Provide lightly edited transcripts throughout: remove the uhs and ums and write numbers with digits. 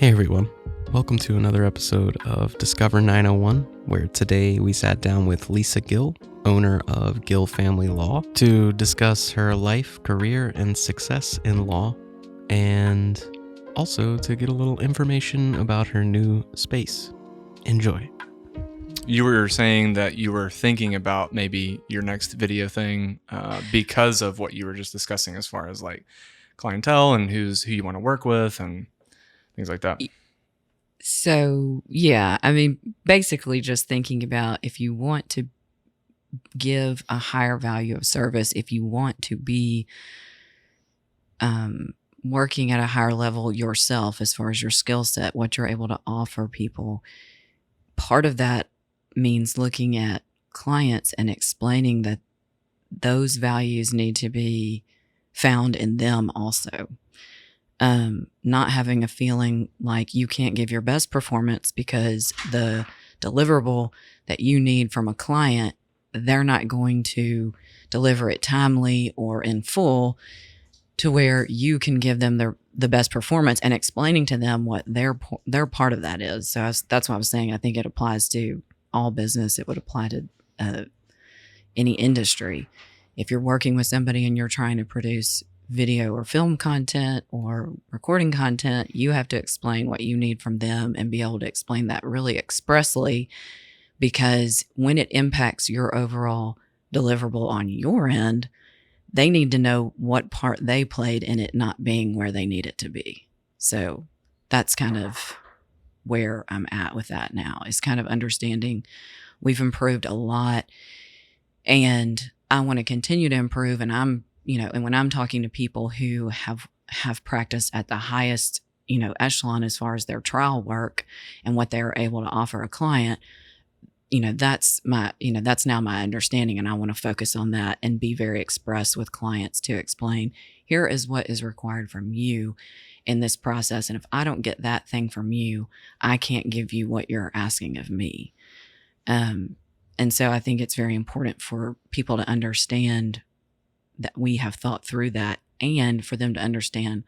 Hey everyone, welcome to another episode of Discover 901, where today we sat down with Lisa Gill, owner of Gill Family Law, to discuss her life, career, and success in law, and also to get a little information about her new space. Enjoy. You were saying that you were thinking about maybe your next video thing because of what you were just discussing as far as like clientele and who you want to work with and things like that. So, yeah, I mean, basically just thinking about if you want to give a higher value of service, if you want to be working at a higher level yourself as far as your skill set, what you're able to offer people, part of that means looking at clients and explaining that those values need to be found in them also. Not having a feeling like you can't give your best performance because the deliverable that you need from a client, they're not going to deliver it timely or in full to where you can give them the best performance, and explaining to them what their part of that is. So that's what I was saying. I think it applies to all business. It would apply to any industry. If you're working with somebody and you're trying to produce video or film content or recording content, you have to explain what you need from them and be able to explain that really expressly, because when it impacts your overall deliverable on your end, they need to know what part they played in it not being where they need it to be. So that's kind of where I'm at with that now, is kind of understanding we've improved a lot and I want to continue to improve. And and when I'm talking to people who have practiced at the highest, echelon as far as their trial work and what they're able to offer a client, that's now my understanding. And I want to focus on that and be very express with clients to explain, here is what is required from you in this process. And if I don't get that thing from you, I can't give you what you're asking of me. And so I think it's very important for people to understand that we have thought through that, and for them to understand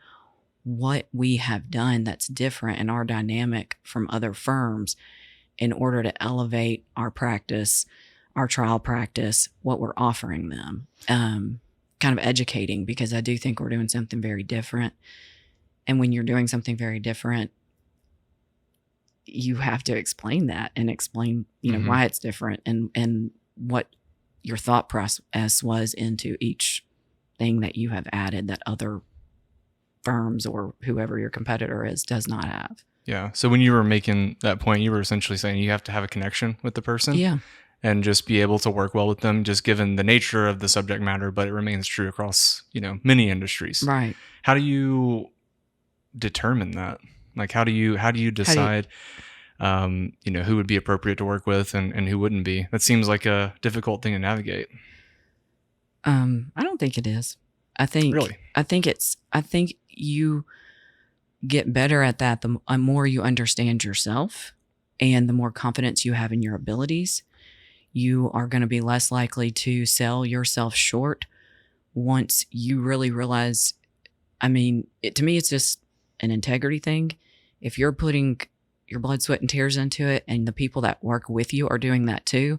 what we have done that's different in our dynamic from other firms in order to elevate our practice, our trial practice, what we're offering them. Kind of educating, because I do think we're doing something very different. And when you're doing something very different, you have to explain that and explain, why it's different and what your thought process was into each thing that you have added that other firms or whoever your competitor is does not have. Yeah. So when you were making that point, you were essentially saying you have to have a connection with the person. Yeah. And just be able to work well with them, just given the nature of the subject matter, but it remains true across, many industries. Right. How do you determine that? Like, how do you decide, who would be appropriate to work with and who wouldn't be? That seems like a difficult thing to navigate. I don't think it is. I think you get better at that the more you understand yourself and the more confidence you have in your abilities. You are going to be less likely to sell yourself short once you really realize, to me, it's just an integrity thing. If you're putting your blood, sweat, and tears into it, and the people that work with you are doing that too,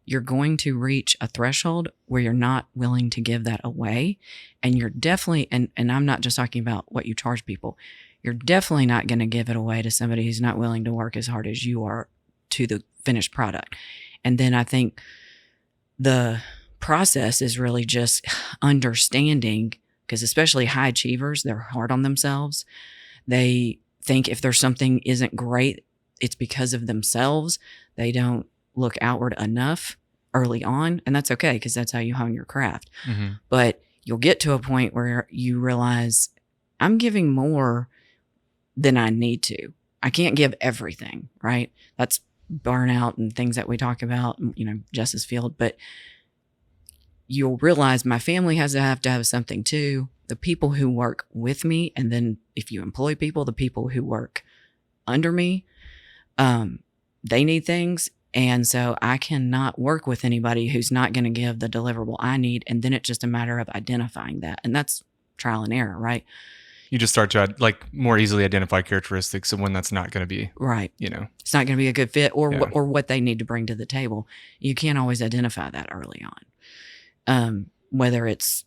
you're going to reach a threshold where you're not willing to give that away. And you're definitely, and I'm not just talking about what you charge people, you're definitely not going to give it away to somebody who's not willing to work as hard as you are to the finished product. And then I think the process is really just understanding, because especially high achievers, they're hard on themselves. They think if there's something isn't great, it's because of themselves. They don't look outward enough early on, and that's okay, because that's how you hone your craft. Mm-hmm. But you'll get to a point where you realize, I'm giving more than I need to. I can't give everything, right? That's burnout and things that we talk about, Justice Field. But you'll realize my family has to have something too. The people who work with me, and then if you employ people, the people who work under me, they need things. And so I cannot work with anybody who's not going to give the deliverable I need. And then it's just a matter of identifying that. And that's trial and error, right? You just start to more easily identify characteristics of when that's not going to be, Right. It's not going to be a good fit, or Yeah. or what they need to bring to the table. You can't always identify that early on. Whether it's,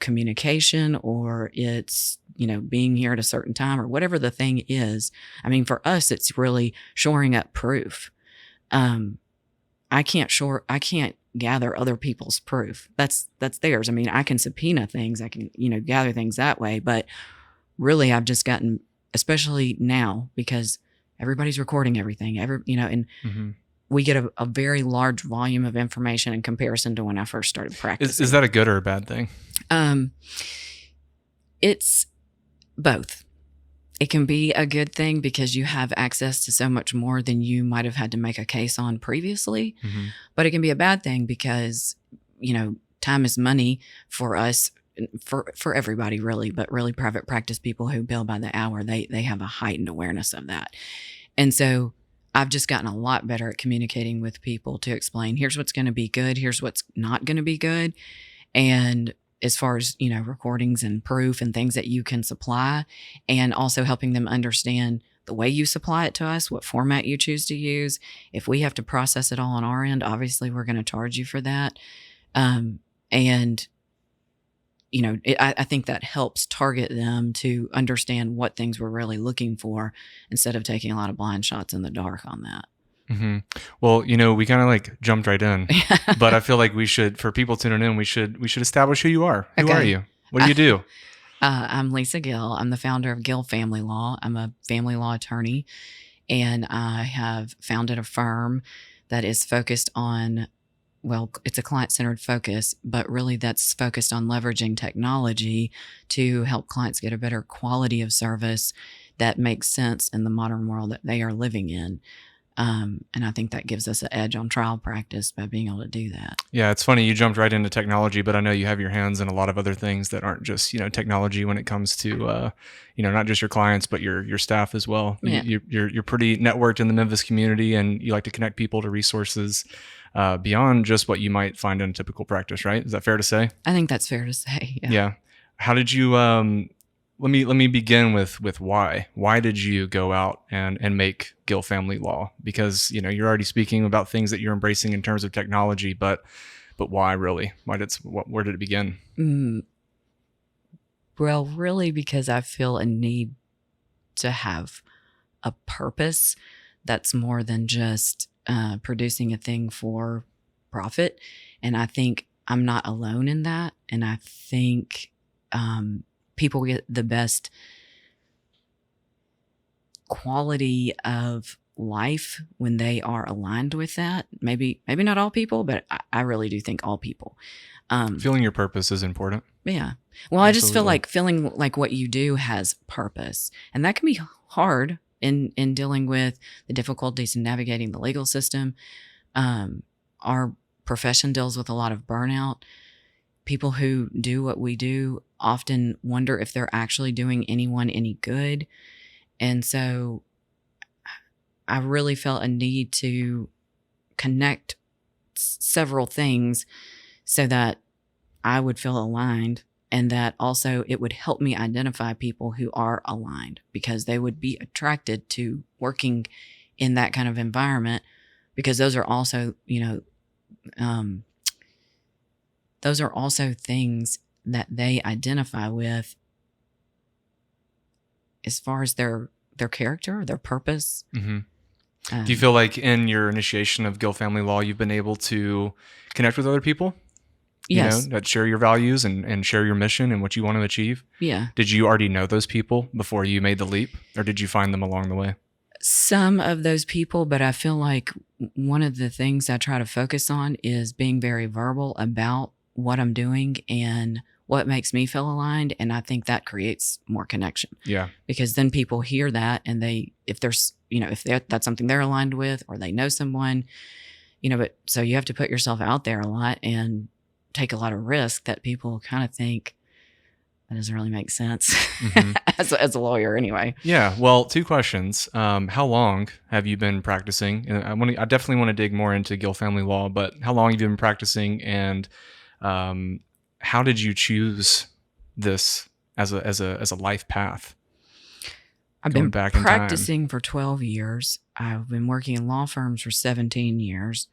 communication, or it's, being here at a certain time, or whatever the thing is. I mean, for us, it's really shoring up proof. I can't gather other people's proof. That's theirs. I mean, I can subpoena things. I can, gather things that way. But really, I've just gotten, especially now, because everybody's recording everything, and we get a very large volume of information in comparison to when I first started practicing. Is that a good or a bad thing? It's both. It can be a good thing because you have access to so much more than you might have had to make a case on previously. But it can be a bad thing because, time is money for us, for everybody really, but really private practice people who bill by the hour, they have a heightened awareness of that. And so I've just gotten a lot better at communicating with people to explain, here's what's going to be good, here's what's not going to be good. And as far as, recordings and proof and things that you can supply, and also helping them understand the way you supply it to us, what format you choose to use. If we have to process it all on our end, obviously we're going to charge you for that. I think that helps target them to understand what things we're really looking for, instead of taking a lot of blind shots in the dark on that. Well, we kind of jumped right in, but I feel like we should, for people tuning in, we should establish who you are. Who are you? What do you do? I'm Lisa Gill. I'm the founder of Gill Family Law. I'm a family law attorney, and I have founded a firm that is focused on, it's a client-centered focus, but really that's focused on leveraging technology to help clients get a better quality of service that makes sense in the modern world that they are living in. And I think that gives us an edge on trial practice by being able to do that. Yeah, it's funny. You jumped right into technology, but I know you have your hands in a lot of other things that aren't just, technology when it comes to, not just your clients, but your staff as well. Yeah. You're pretty networked in the Memphis community, and you like to connect people to resources beyond just what you might find in a typical practice, right? Is that fair to say? I think that's fair to say. Yeah. How did you, let me begin with why. Why did you go out and make Gill Family Law? Because you're already speaking about things that you're embracing in terms of technology, but why really? Where did it begin? Well, really, because I feel a need to have a purpose that's more than just producing a thing for profit, and I think I'm not alone in that, and I think people get the best quality of life when they are aligned with that. Maybe not all people, but I really do think all people. Feeling your purpose is important. Yeah. Well, I just feel like feeling like what you do has purpose, and that can be hard in dealing with the difficulties in navigating the legal system. Our profession deals with a lot of burnout. People who do what we do often wonder if they're actually doing anyone any good. And so I really felt a need to connect several things so that I would feel aligned, and that also it would help me identify people who are aligned, because they would be attracted to working in that kind of environment, because those are also, those are also things that they identify with as far as their character, their purpose. Do you feel like in your initiation of Gill Family Law, you've been able to connect with other people? Yes. That share your values and share your mission and what you want to achieve? Yeah. Did you already know those people before you made the leap, or did you find them along the way? Some of those people, but I feel like one of the things I try to focus on is being very verbal about what I'm doing and what makes me feel aligned. And I think that creates more connection. Yeah. Because then people hear that, and if that's something they're aligned with, or they know someone, but so you have to put yourself out there a lot and take a lot of risk that people kind of think that doesn't really make sense as a lawyer anyway. Yeah. Well, 2 questions. How long have you been practicing? And I definitely want to dig more into Gill Family Law, but how long have you been practicing, and how did you choose this as a life path? I've Going been back in time. practicing for 12 years. I've been working in law firms for 17 years.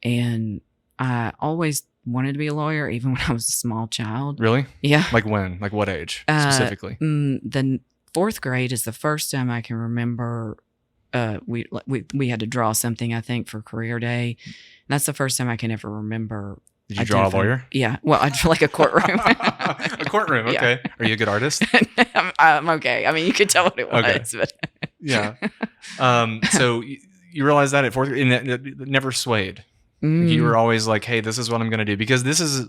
And I always wanted to be a lawyer, even when I was a small child. Really? Yeah. Like when? Like what age specifically? The fourth grade is the first time I can remember. We had to draw something, I think, for career day. And that's the first time I can ever remember. Did you draw a lawyer? Yeah. Well, I drew like a courtroom. A courtroom. Okay. Yeah. Are you a good artist? I'm okay. I mean, you could tell what it was. Okay. But Yeah. So you realized that at fourth grade, and it never swayed. You were always like, hey, this is what I'm going to do, because this is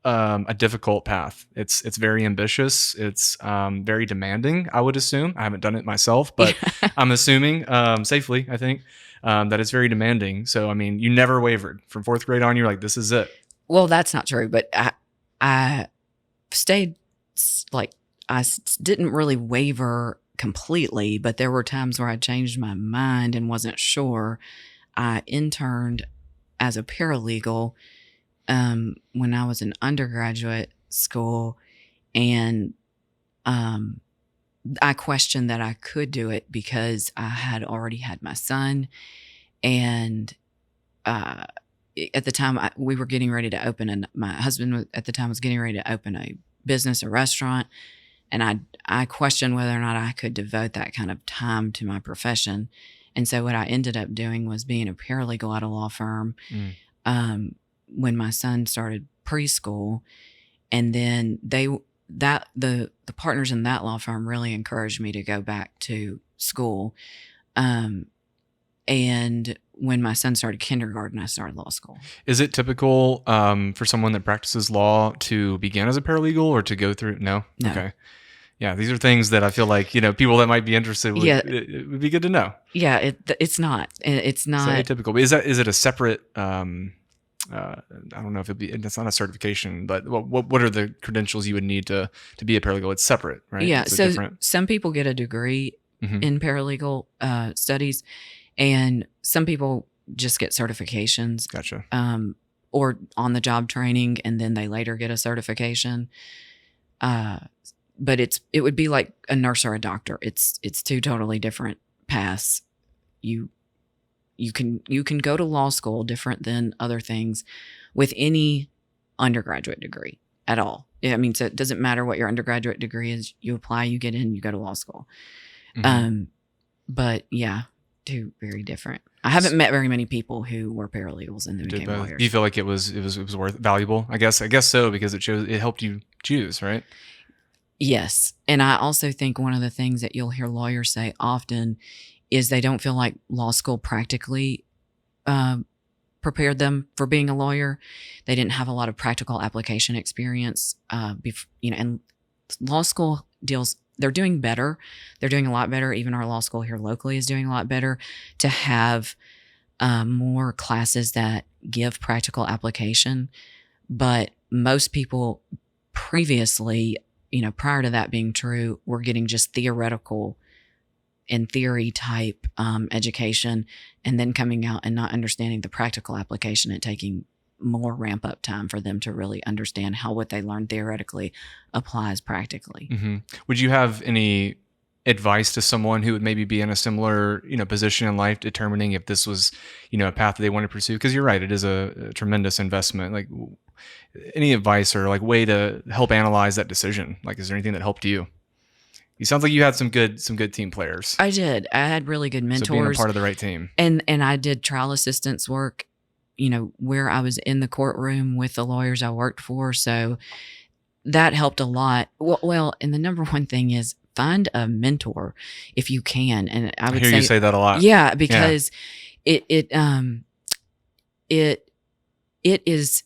a difficult path. It's very ambitious. It's very demanding, I would assume. I haven't done it myself, but I'm assuming safely, I think, that it's very demanding. So, I mean, you never wavered. From fourth grade on, you're like, this is it. Well, that's not true, but I stayed, like, I didn't really waver completely, but there were times where I changed my mind and wasn't sure. I interned as a paralegal when I was in undergraduate school, and I questioned that I could do it because I had already had my son, and at the time we were getting ready to open, and my husband at the time was getting ready to open a business, a restaurant, and I questioned whether or not I could devote that kind of time to my profession. And so what I ended up doing was being a paralegal at a law firm when my son started preschool. And then the partners in that law firm really encouraged me to go back to school. And when my son started kindergarten, I started law school. Is it typical for someone that practices law to begin as a paralegal or to go through? No? Okay. Yeah, these are things that I feel like, people that might be interested would, it would be good to know. Yeah, it's not. It's not. So atypical. Is it a separate, I don't know if it's not a certification, but what are the credentials you would need to be a paralegal? It's separate, right? Yeah, some people get a degree in paralegal studies, and some people just get certifications. Gotcha. Or on the job training, and then they later get a certification. But it would be like a nurse or a doctor. It's two totally different paths. You can go to law school different than other things with any undergraduate degree at all. I mean, so it doesn't matter what your undergraduate degree is. You apply, you get in, you go to law school. But yeah, two very different. I haven't met very many people who were paralegals and then became lawyers. Do you feel like it was valuable? I guess so, because it helped you choose, right? Yes. And I also think one of the things that you'll hear lawyers say often is they don't feel like law school practically prepared them for being a lawyer. They didn't have a lot of practical application experience. And law school they're doing better. They're doing a lot better. Even our law school here locally is doing a lot better to have more classes that give practical application. But most people previously, prior to that being true, we're getting just theoretical and theory type education, and then coming out and not understanding the practical application and taking more ramp up time for them to really understand how what they learned theoretically applies practically. Mm-hmm. Would you have any advice to someone who would maybe be in a similar, position in life, determining if this was, a path that they want to pursue? Because you're right, it is a tremendous investment. Like, any advice or like way to help analyze that decision? Like, is there anything that helped you? You sounds like you had some good team players. I did. I had really good mentors. So being a part of the right team. And I did trial assistance work, where I was in the courtroom with the lawyers I worked for. So that helped a lot. Well, and the number one thing is find a mentor if you can. And I would hear you say that a lot. Yeah, because it is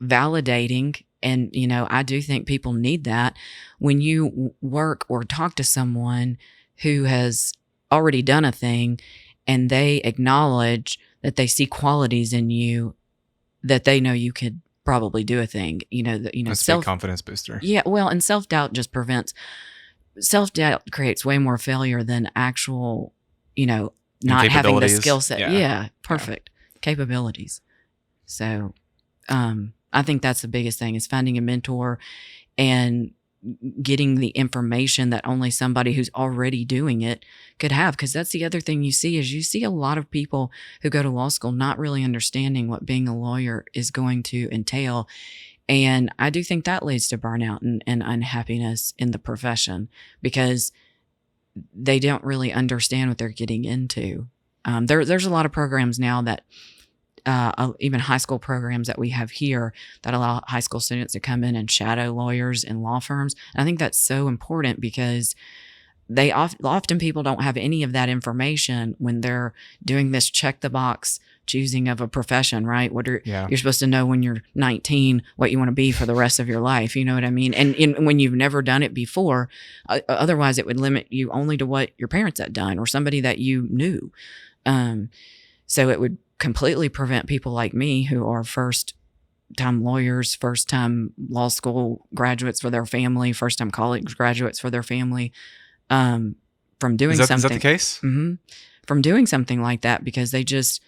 validating. And, I do think people need that when you work or talk to someone who has already done a thing and they acknowledge that they see qualities in you that they know you could probably do a thing, That's a big confidence booster. Yeah. Well, and self-doubt creates way more failure than actual, not having the skill set. Yeah. Perfect. Capabilities. So, I think that's the biggest thing is finding a mentor and getting the information that only somebody who's already doing it could have. Because that's the other thing you see a lot of people who go to law school not really understanding what being a lawyer is going to entail. And I do think that leads to burnout and unhappiness in the profession, because they don't really understand what they're getting into. There's a lot of programs now that even high school programs that we have here that allow high school students to come in and shadow lawyers in law firms. And I think that's so important, because they often people don't have any of that information when they're doing this check the box choosing of a profession, right? You're supposed to know when you're 19 what you want to be for the rest of your life. You know what I mean? And when you've never done it before, otherwise it would limit you only to what your parents had done or somebody that you knew. So it would completely prevent people like me, who are first-time lawyers, first-time law school graduates for their family, first-time college graduates for their family, from doing something. Is that the case? Mm-hmm. From doing something like that, because they just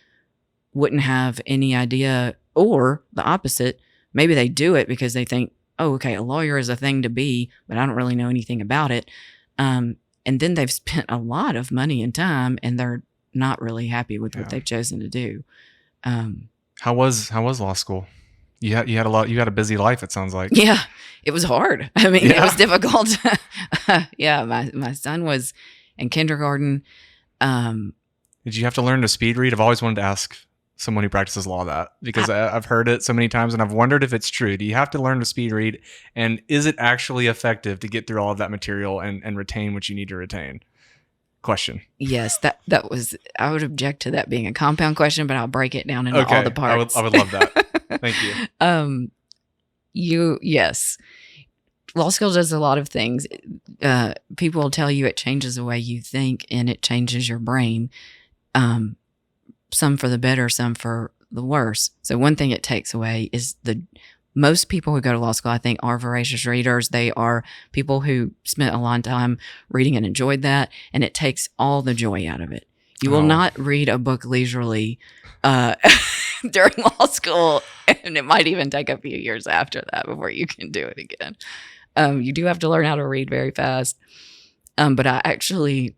wouldn't have any idea, or the opposite. Maybe they do it because they think, oh, okay, a lawyer is a thing to be, but I don't really know anything about it. And then they've spent a lot of money and time, and they're not really happy with what they've chosen to do. How was law school? You had a busy life, it sounds like. Yeah, it was hard. I mean, it was difficult. Yeah, my son was in kindergarten. Did you have to learn to speed read? I've always wanted to ask someone who practices law that, because I've heard it so many times, and I've wondered if it's true. Do you have to learn to speed read, and is it actually effective to get through all of that material and retain what you need to retain? Question. Yes, that was. I would object to that being a compound question, but I'll break it down into all the parts. I would love that. Thank you. Yes. Law school does a lot of things. People will tell you it changes the way you think, and it changes your brain. Some for the better, some for the worse. So one thing it takes away is most people who go to law school, I think, are voracious readers. They are people who spent a long time reading and enjoyed that, and it takes all the joy out of it. You will not read a book leisurely during law school, and it might even take a few years after that before you can do it again. You do have to learn how to read very fast. But I actually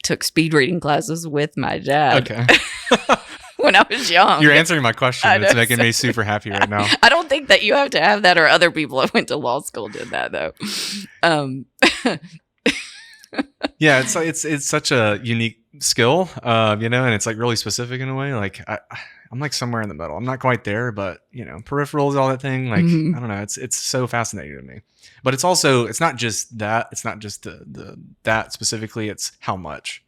took speed reading classes with my dad. Okay. When I was young. You're answering my question. It's making me super happy right now. I don't think that you have to have that, or other people that went to law school did that, though. Yeah, it's such a unique skill, and it's like really specific in a way. Like I'm like somewhere in the middle. I'm not quite there, but peripherals, all that thing. Like I don't know. It's so fascinating to me. But it's also, it's not just that. It's not just that specifically. It's how much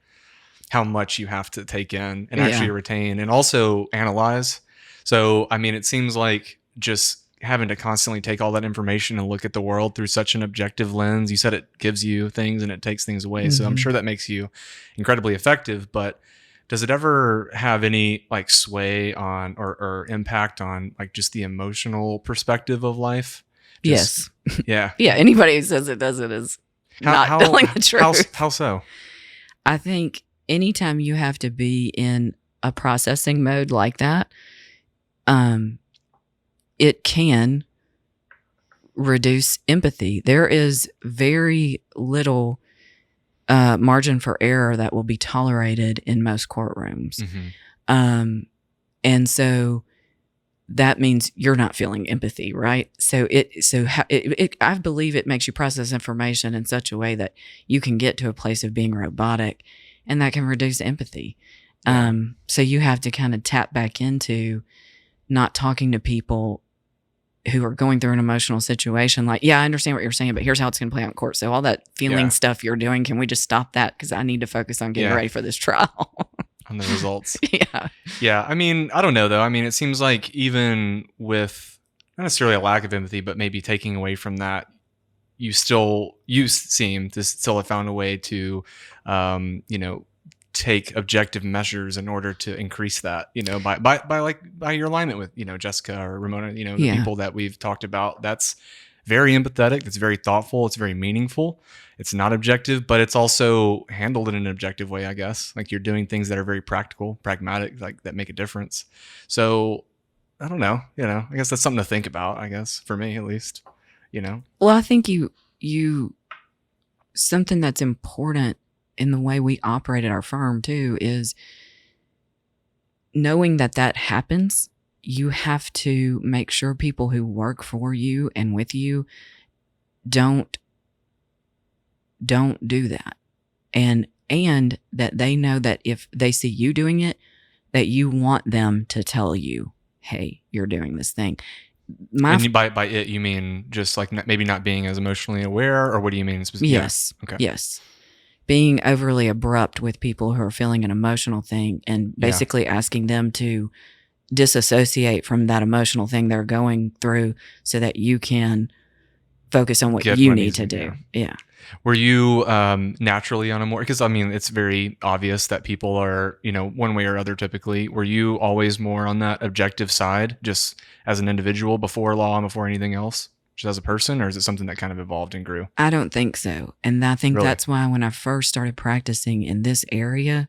you have to take in and actually retain and also analyze. So, I mean, it seems like just having to constantly take all that information and look at the world through such an objective lens. You said it gives you things and it takes things away. So I'm sure that makes you incredibly effective, but does it ever have any like sway on or impact on like just the emotional perspective of life? Yes. Yeah. Yeah. Anybody who says it doesn't is not telling the truth. How so? I think anytime you have to be in a processing mode like that, it can reduce empathy. There is very little margin for error that will be tolerated in most courtrooms. And so that means you're not feeling empathy, right? So I believe it makes you process information in such a way that you can get to a place of being robotic, and that can reduce empathy. So you have to kind of tap back into not talking to people who are going through an emotional situation. Like, yeah, I understand what you're saying, but here's how it's going to play out in court. So all that feeling stuff you're doing, can we just stop that? Because I need to focus on getting ready for this trial. On the results. Yeah. Yeah. I mean, I don't know though. I mean, it seems like even with not necessarily a lack of empathy, but maybe taking away from that, you seem to still have found a way to, take objective measures in order to increase that, by your alignment with, Jessica or Ramona, the people that we've talked about. That's very empathetic. That's very thoughtful. It's very meaningful. It's not objective, but it's also handled in an objective way, I guess. Like you're doing things that are very practical, pragmatic, like that make a difference. So I don't know, I guess that's something to think about, I guess, for me at least. Well, I think you something that's important in the way we operate at our firm too is knowing that happens. You have to make sure people who work for you and with you don't do that. And that they know that if they see you doing it, that you want them to tell you, hey, you're doing this thing. And by it, you mean just like maybe not being as emotionally aware, or what do you mean specifically? Yes. Yeah. Okay. Yes. Being overly abrupt with people who are feeling an emotional thing and basically asking them to disassociate from that emotional thing they're going through so that you can focus on what you need to do. Yeah. Were you naturally on a more, because I mean, it's very obvious that people are, one way or other typically. Were you always more on that objective side, just as an individual before law and before anything else, just as a person, or is it something that kind of evolved and grew? I don't think so. And I think Really? that's why when I first started practicing in this area,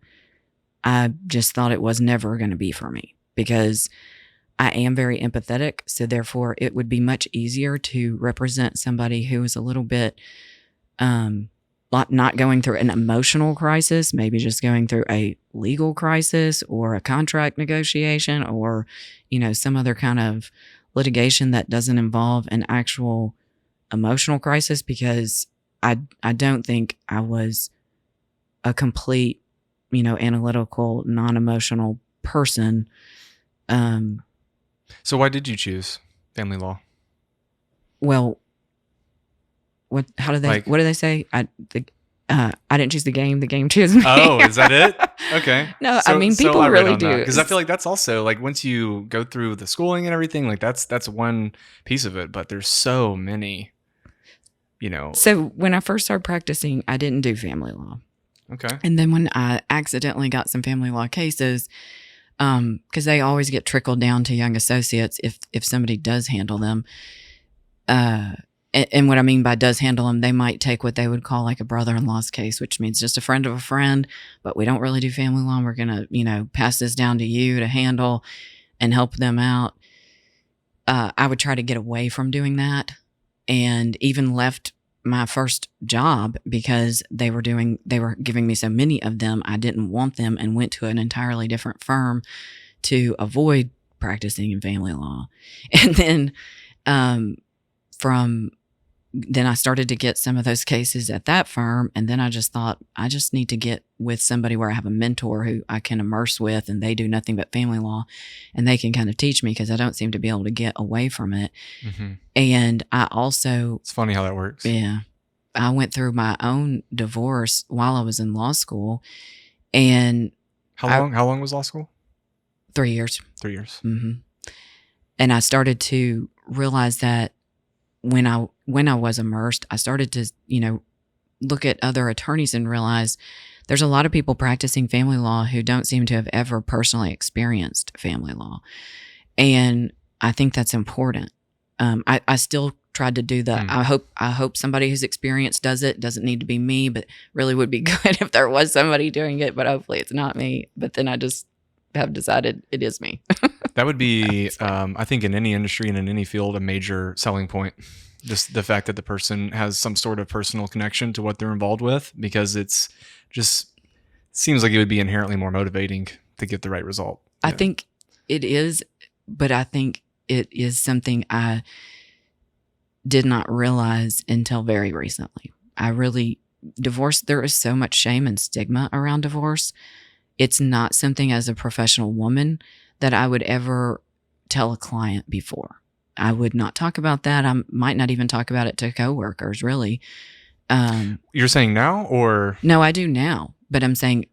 I just thought it was never going to be for me because I am very empathetic. So therefore, it would be much easier to represent somebody who is a little bit not going through an emotional crisis, maybe just going through a legal crisis or a contract negotiation or, some other kind of litigation that doesn't involve an actual emotional crisis, because I don't think I was a complete, analytical, non-emotional person. So why did you choose family law? Well, what do they say? I didn't choose the game chose me. Oh, is that it? Okay. No, I mean, people really do. Because I feel like that's also like once you go through the schooling and everything, like that's one piece of it, but there's so many, So when I first started practicing, I didn't do family law. Okay. And then when I accidentally got some family law cases, because they always get trickled down to young associates if somebody does handle them. And what I mean by does handle them, they might take what they would call like a brother-in-law's case, which means just a friend of a friend, but we don't really do family law. We're going to, pass this down to you to handle and help them out. I would try to get away from doing that, and even left my first job because they were giving me so many of them. I didn't want them and went to an entirely different firm to avoid practicing in family law. And then, then I started to get some of those cases at that firm. And then I just thought, I just need to get with somebody where I have a mentor who I can immerse with, and they do nothing but family law, and they can kind of teach me because I don't seem to be able to get away from it. Mm-hmm. And I also... It's funny how that works. Yeah. I went through my own divorce while I was in law school. And... How long was law school? 3 years. 3 years. Mm-hmm. And I started to realize that when I was immersed, I started to, look at other attorneys and realize there's a lot of people practicing family law who don't seem to have ever personally experienced family law. And I think that's important. I still tried to do that. I hope somebody who's experienced does it. Doesn't need to be me, but really would be good if there was somebody doing it, but hopefully it's not me. But then I just have decided it is me. That would be, I think in any industry and in any field, a major selling point. Just the fact that the person has some sort of personal connection to what they're involved with, because it's just seems like it would be inherently more motivating to get the right result. I think it is, but I think it is something I did not realize until very recently. Divorce, there is so much shame and stigma around divorce. It's not something as a professional woman that I would ever tell a client before. I would not talk about that. I might not even talk about it to coworkers, really. You're saying now, or? No, I do now. But I'm saying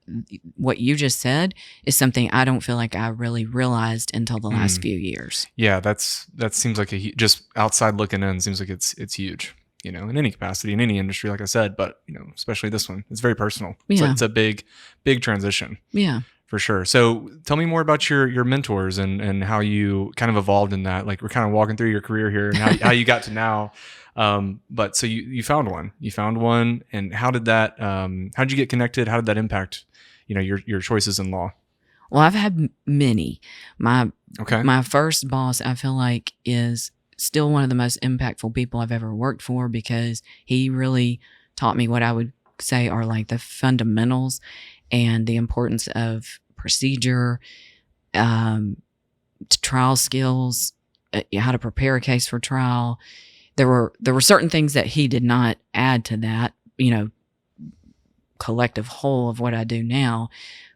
what you just said is something I don't feel like I really realized until the last few years. Yeah, that seems like just outside looking in, seems like it's huge. In any capacity, in any industry, like I said, but especially this one, it's very personal. Yeah. It's a big transition. Yeah. For sure. So tell me more about your mentors and how you kind of evolved in that. Like, we're kind of walking through your career here and how you got to now. But so you found one, and how did you get connected? How did that impact, your choices in law? Well, I've had many. My Okay. My first boss, I feel like, is still one of the most impactful people I've ever worked for, because he really taught me what I would say are like the fundamentals and the importance of procedure, trial skills, how to prepare a case for trial. There were certain things that he did not add to that, collective whole of what I do now,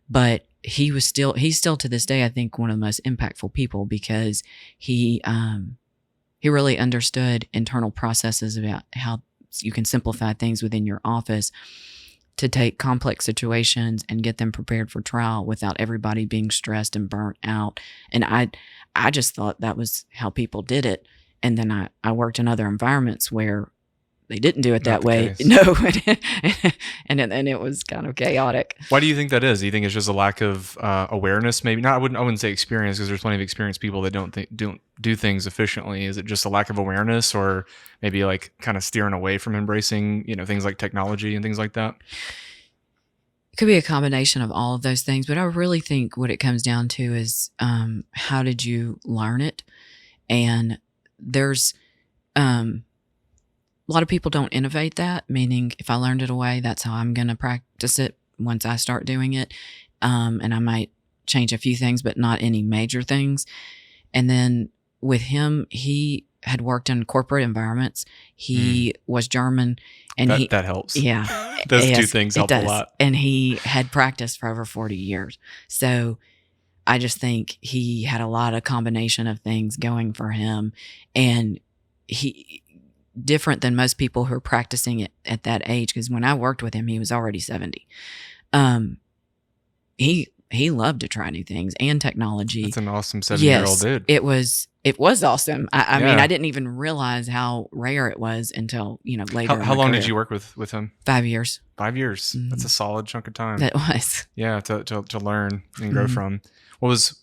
but he's still to this day, I think, one of the most impactful people, because he really understood internal processes about how you can simplify things within your office to take complex situations and get them prepared for trial without everybody being stressed and burnt out. And I just thought that was how people did it. And then I worked in other environments where they didn't do it that way. Case. No. and it was kind of chaotic. Why do you think that is? Do you think it's just a lack of awareness? Maybe not. I wouldn't say experience, because there's plenty of experienced people that don't do things efficiently. Is it just a lack of awareness, or maybe like kind of steering away from embracing, things like technology and things like that? It could be a combination of all of those things, but I really think what it comes down to is how did you learn it? And there's a lot of people don't innovate that, meaning if I learned it away, that's how I'm going to practice it once I start doing it. And I might change a few things, but not any major things. And then with him, he had worked in corporate environments. He was German, and that helps. Yeah. Those two things help a lot. And he had practiced for over 40 years. So I just think he had a lot of combination of things going for him. And he, different than most people who are practicing it at that age, because when I worked with him, he was already 70. He loved to try new things and technology. That's an awesome 70-year-old dude. It was awesome. I mean, I didn't even realize how rare it was until, later. How long did you work with him? 5 years. 5 years. Mm-hmm. That's a solid chunk of time. That was. Yeah, to learn and grow from. What was,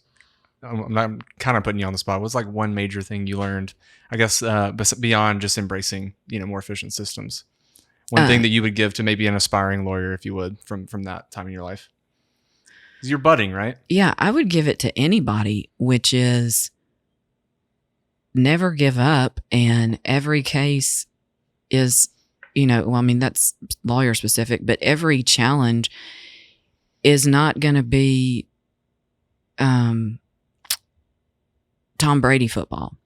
I'm kind of putting you on the spot. What's like one major thing you learned, I guess, beyond just embracing, more efficient systems? One thing that you would give to maybe an aspiring lawyer, if you would, from that time in your life? Because you're budding, right? Yeah, I would give it to anybody, which is never give up. And every case is, that's lawyer specific, but every challenge is not going to be Tom Brady football.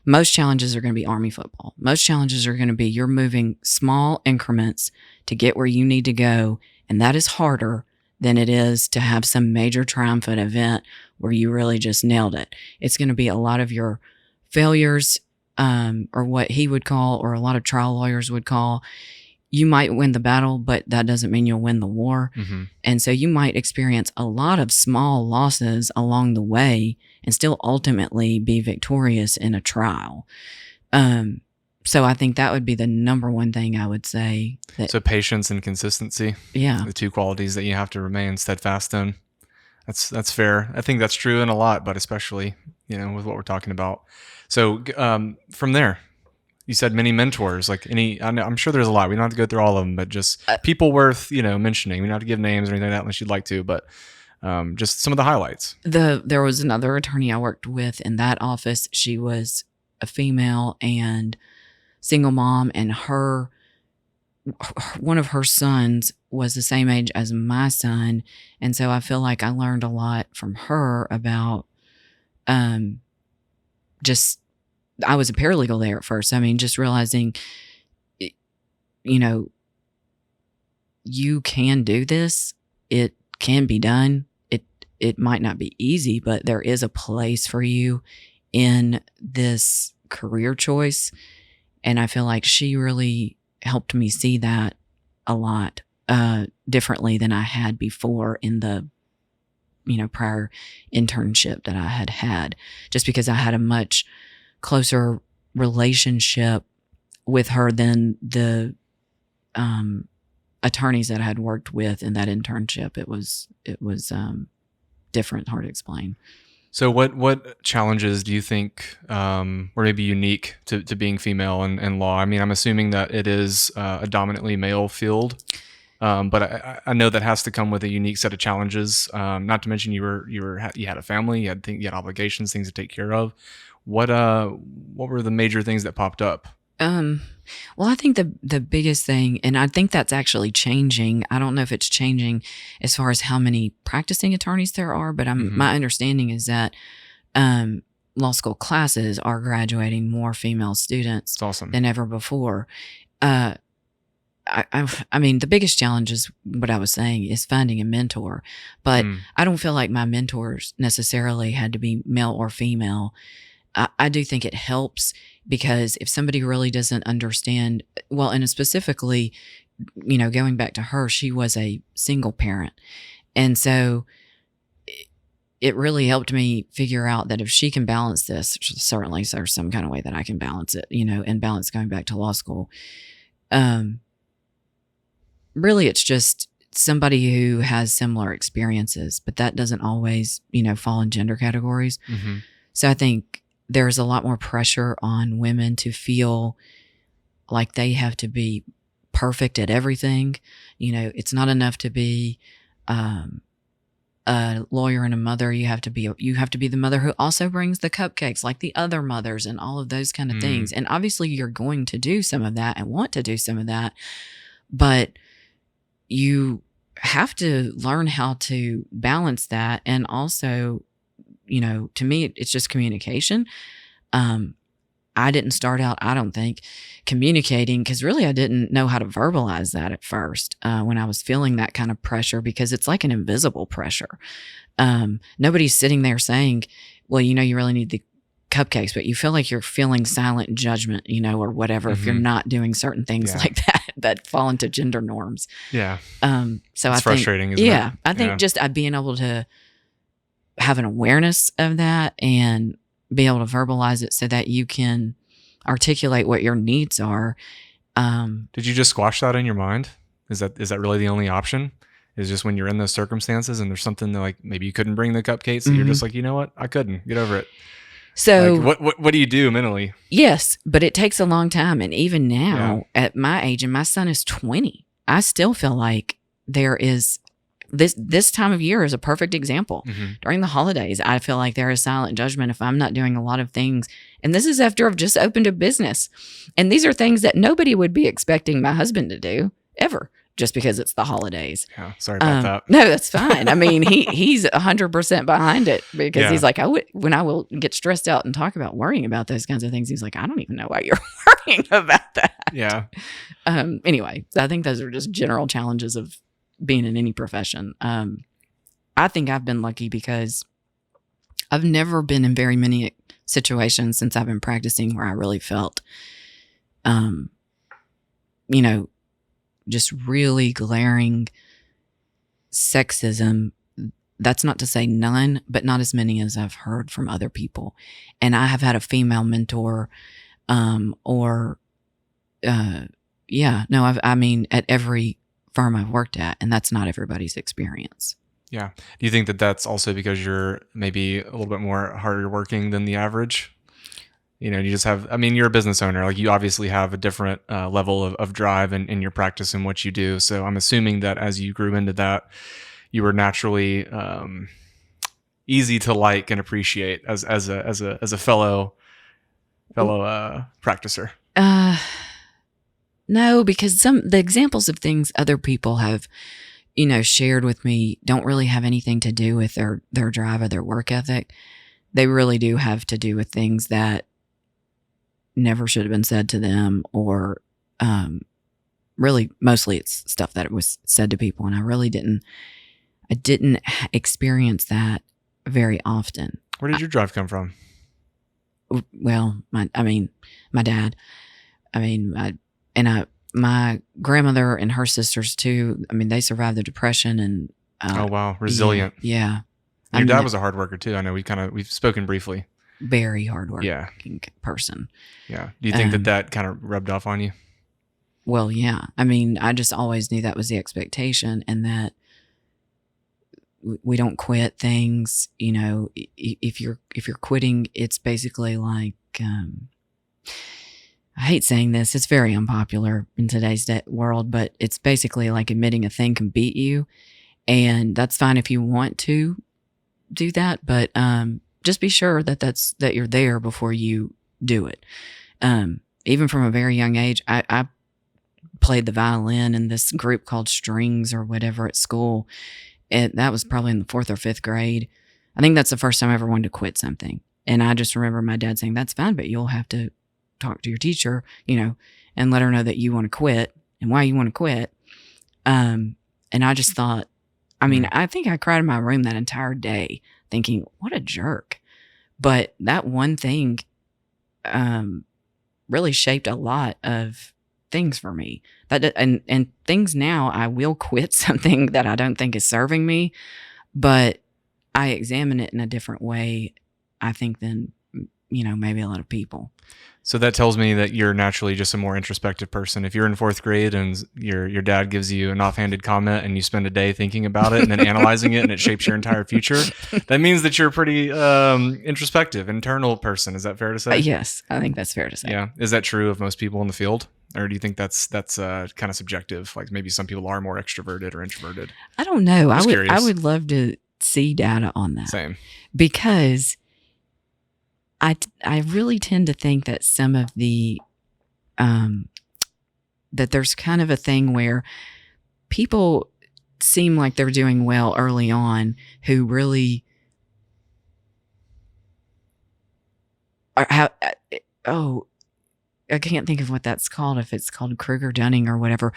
Most challenges are going to be Army football. Most challenges are going to be you're moving small increments to get where you need to go. And that is harder than it is to have some major triumphant event where you really just nailed it. It's going to be a lot of your failures, or what he would call, or a lot of trial lawyers would call, you might win the battle, but that doesn't mean you'll win the war. Mm-hmm. And so you might experience a lot of small losses along the way and still ultimately be victorious in a trial. So I think that would be the number one thing I would say. So patience and consistency. Yeah. The two qualities that you have to remain steadfast in. That's fair. I think that's true in a lot, but especially, with what we're talking about. So from there, you said many mentors, I'm sure there's a lot. We don't have to go through all of them, but just people worth, mentioning. We don't have to give names or anything like that unless you'd like to, but just some of the highlights. There was another attorney I worked with in that office. She was a female and single mom, and one of her sons was the same age as my son. And so I feel like I learned a lot from her about I was a paralegal there at first. I mean, just realizing, you can do this. It can be done. It might not be easy, but there is a place for you in this career choice. And I feel like she really helped me see that a lot differently than I had before in the prior internship that I had, just because I had a much closer relationship with her than the attorneys that I had worked with in that internship. It was different, hard to explain. So what challenges do you think were maybe unique to being female in law? I mean, I'm assuming that it is a dominantly male field, but I know that has to come with a unique set of challenges. Not to mention you had a family, you had obligations, things to take care of. What were the major things that popped up? Well, I think the biggest thing, and I think that's actually changing. I don't know if it's changing as far as how many practicing attorneys there are, but my understanding is that law school classes are graduating more female students It's awesome. than ever before. I mean, the biggest challenge is what I was saying is finding a mentor, but I don't feel like my mentors necessarily had to be male or female. I do think it helps because if somebody really doesn't understand, well, and specifically, going back to her, she was a single parent. And so it really helped me figure out that if she can balance this, certainly there's some kind of way that I can balance it, and balance going back to law school. Really, it's just somebody who has similar experiences, but that doesn't always, fall in gender categories. So I think there's a lot more pressure on women to feel like they have to be perfect at everything. It's not enough to be a lawyer and a mother. You have to be the mother who also brings the cupcakes like the other mothers and all of those kind of things. And obviously you're going to do some of that and want to do some of that, but you have to learn how to balance that. And also, to me, it's just communication. I didn't start out, I don't think, communicating because really I didn't know how to verbalize that at first when I was feeling that kind of pressure, because it's like an invisible pressure. Nobody's sitting there saying, well, you really need the cupcakes, but you feel like you're feeling silent judgment, or whatever, if you're not doing certain things like that fall into gender norms. Yeah. So it's frustrating, isn't it? Yeah. I think just being able to have an awareness of that and be able to verbalize it so that you can articulate what your needs are. Did you just squash that in your mind? Is that really the only option? Is just when you're in those circumstances and there's something that, like, maybe you couldn't bring the cupcakes and you're just like, you know what? I couldn't get over it. So like, what do you do mentally? Yes, but it takes a long time. And even now at my age, and my son is 20, I still feel like there is this time of year is a perfect example. During the holidays, I feel like there is silent judgment if I'm not doing a lot of things. And this is after I've just opened a business. And these are things that nobody would be expecting my husband to do ever, just because it's the holidays. Yeah, sorry about that. No, that's fine. I mean, he's 100% behind it, because he's like, when I will get stressed out and talk about worrying about those kinds of things, he's like, I don't even know why you're worrying about that. Yeah. Anyway, I think those are just general challenges of being in any profession. I think I've been lucky because I've never been in very many situations since I've been practicing where I really felt, just really glaring sexism. That's not to say none, but not as many as I've heard from other people. And I have had a female mentor, at every firm I've worked at, and that's not everybody's experience. Yeah. Do you think that that's also because you're maybe a little bit more harder working than the average? You just have, you're a business owner. Like, you obviously have a different level of drive in your practice and what you do. So I'm assuming that as you grew into that, you were naturally easy to like and appreciate as a fellow practicer. No, because the examples of things other people have, shared with me don't really have anything to do with their drive or their work ethic. They really do have to do with things that never should have been said to them, or really mostly it's stuff that was said to people, and I didn't experience that very often. Where did your drive come from? Well, my dad. My grandmother and her sisters too. They survived the Depression, and oh wow, resilient. Yeah. Your dad was a hard worker too. I know we've spoken briefly. Very hard working person. Yeah. Do you think that kind of rubbed off on you? Well, yeah. I just always knew that was the expectation, and that we don't quit things. If you're quitting, it's basically like, I hate saying this, it's very unpopular in today's world, but it's basically like admitting a thing can beat you. And that's fine if you want to do that, but just be sure that you're there before you do it. Even from a very young age, I played the violin in this group called Strings or whatever at school. That was probably in the 4th or 5th grade. I think that's the first time I ever wanted to quit something. And I just remember my dad saying, "That's fine, but you'll have to talk to your teacher, and let her know that you want to quit and why you want to quit." And I just thought, I think I cried in my room that entire day thinking, what a jerk. But that one thing really shaped a lot of things for me. And things now, I will quit something that I don't think is serving me, but I examine it in a different way, I think, than, maybe a lot of people. So that tells me that you're naturally just a more introspective person. If you're in 4th grade and your dad gives you an offhanded comment and you spend a day thinking about it and then analyzing it and it shapes your entire future, that means that you're a pretty introspective, internal person. Is that fair to say? Yes, I think that's fair to say. Yeah. Is that true of most people in the field? Or do you think that's kind of subjective? Like maybe some people are more extroverted or introverted? I don't know. I Curious. would love to see data on that. Same. Because I really tend to think that some of the that there's kind of a thing where people seem like they're doing well early on who really are I can't think of what that's called, if it's called Kruger-Dunning or whatever,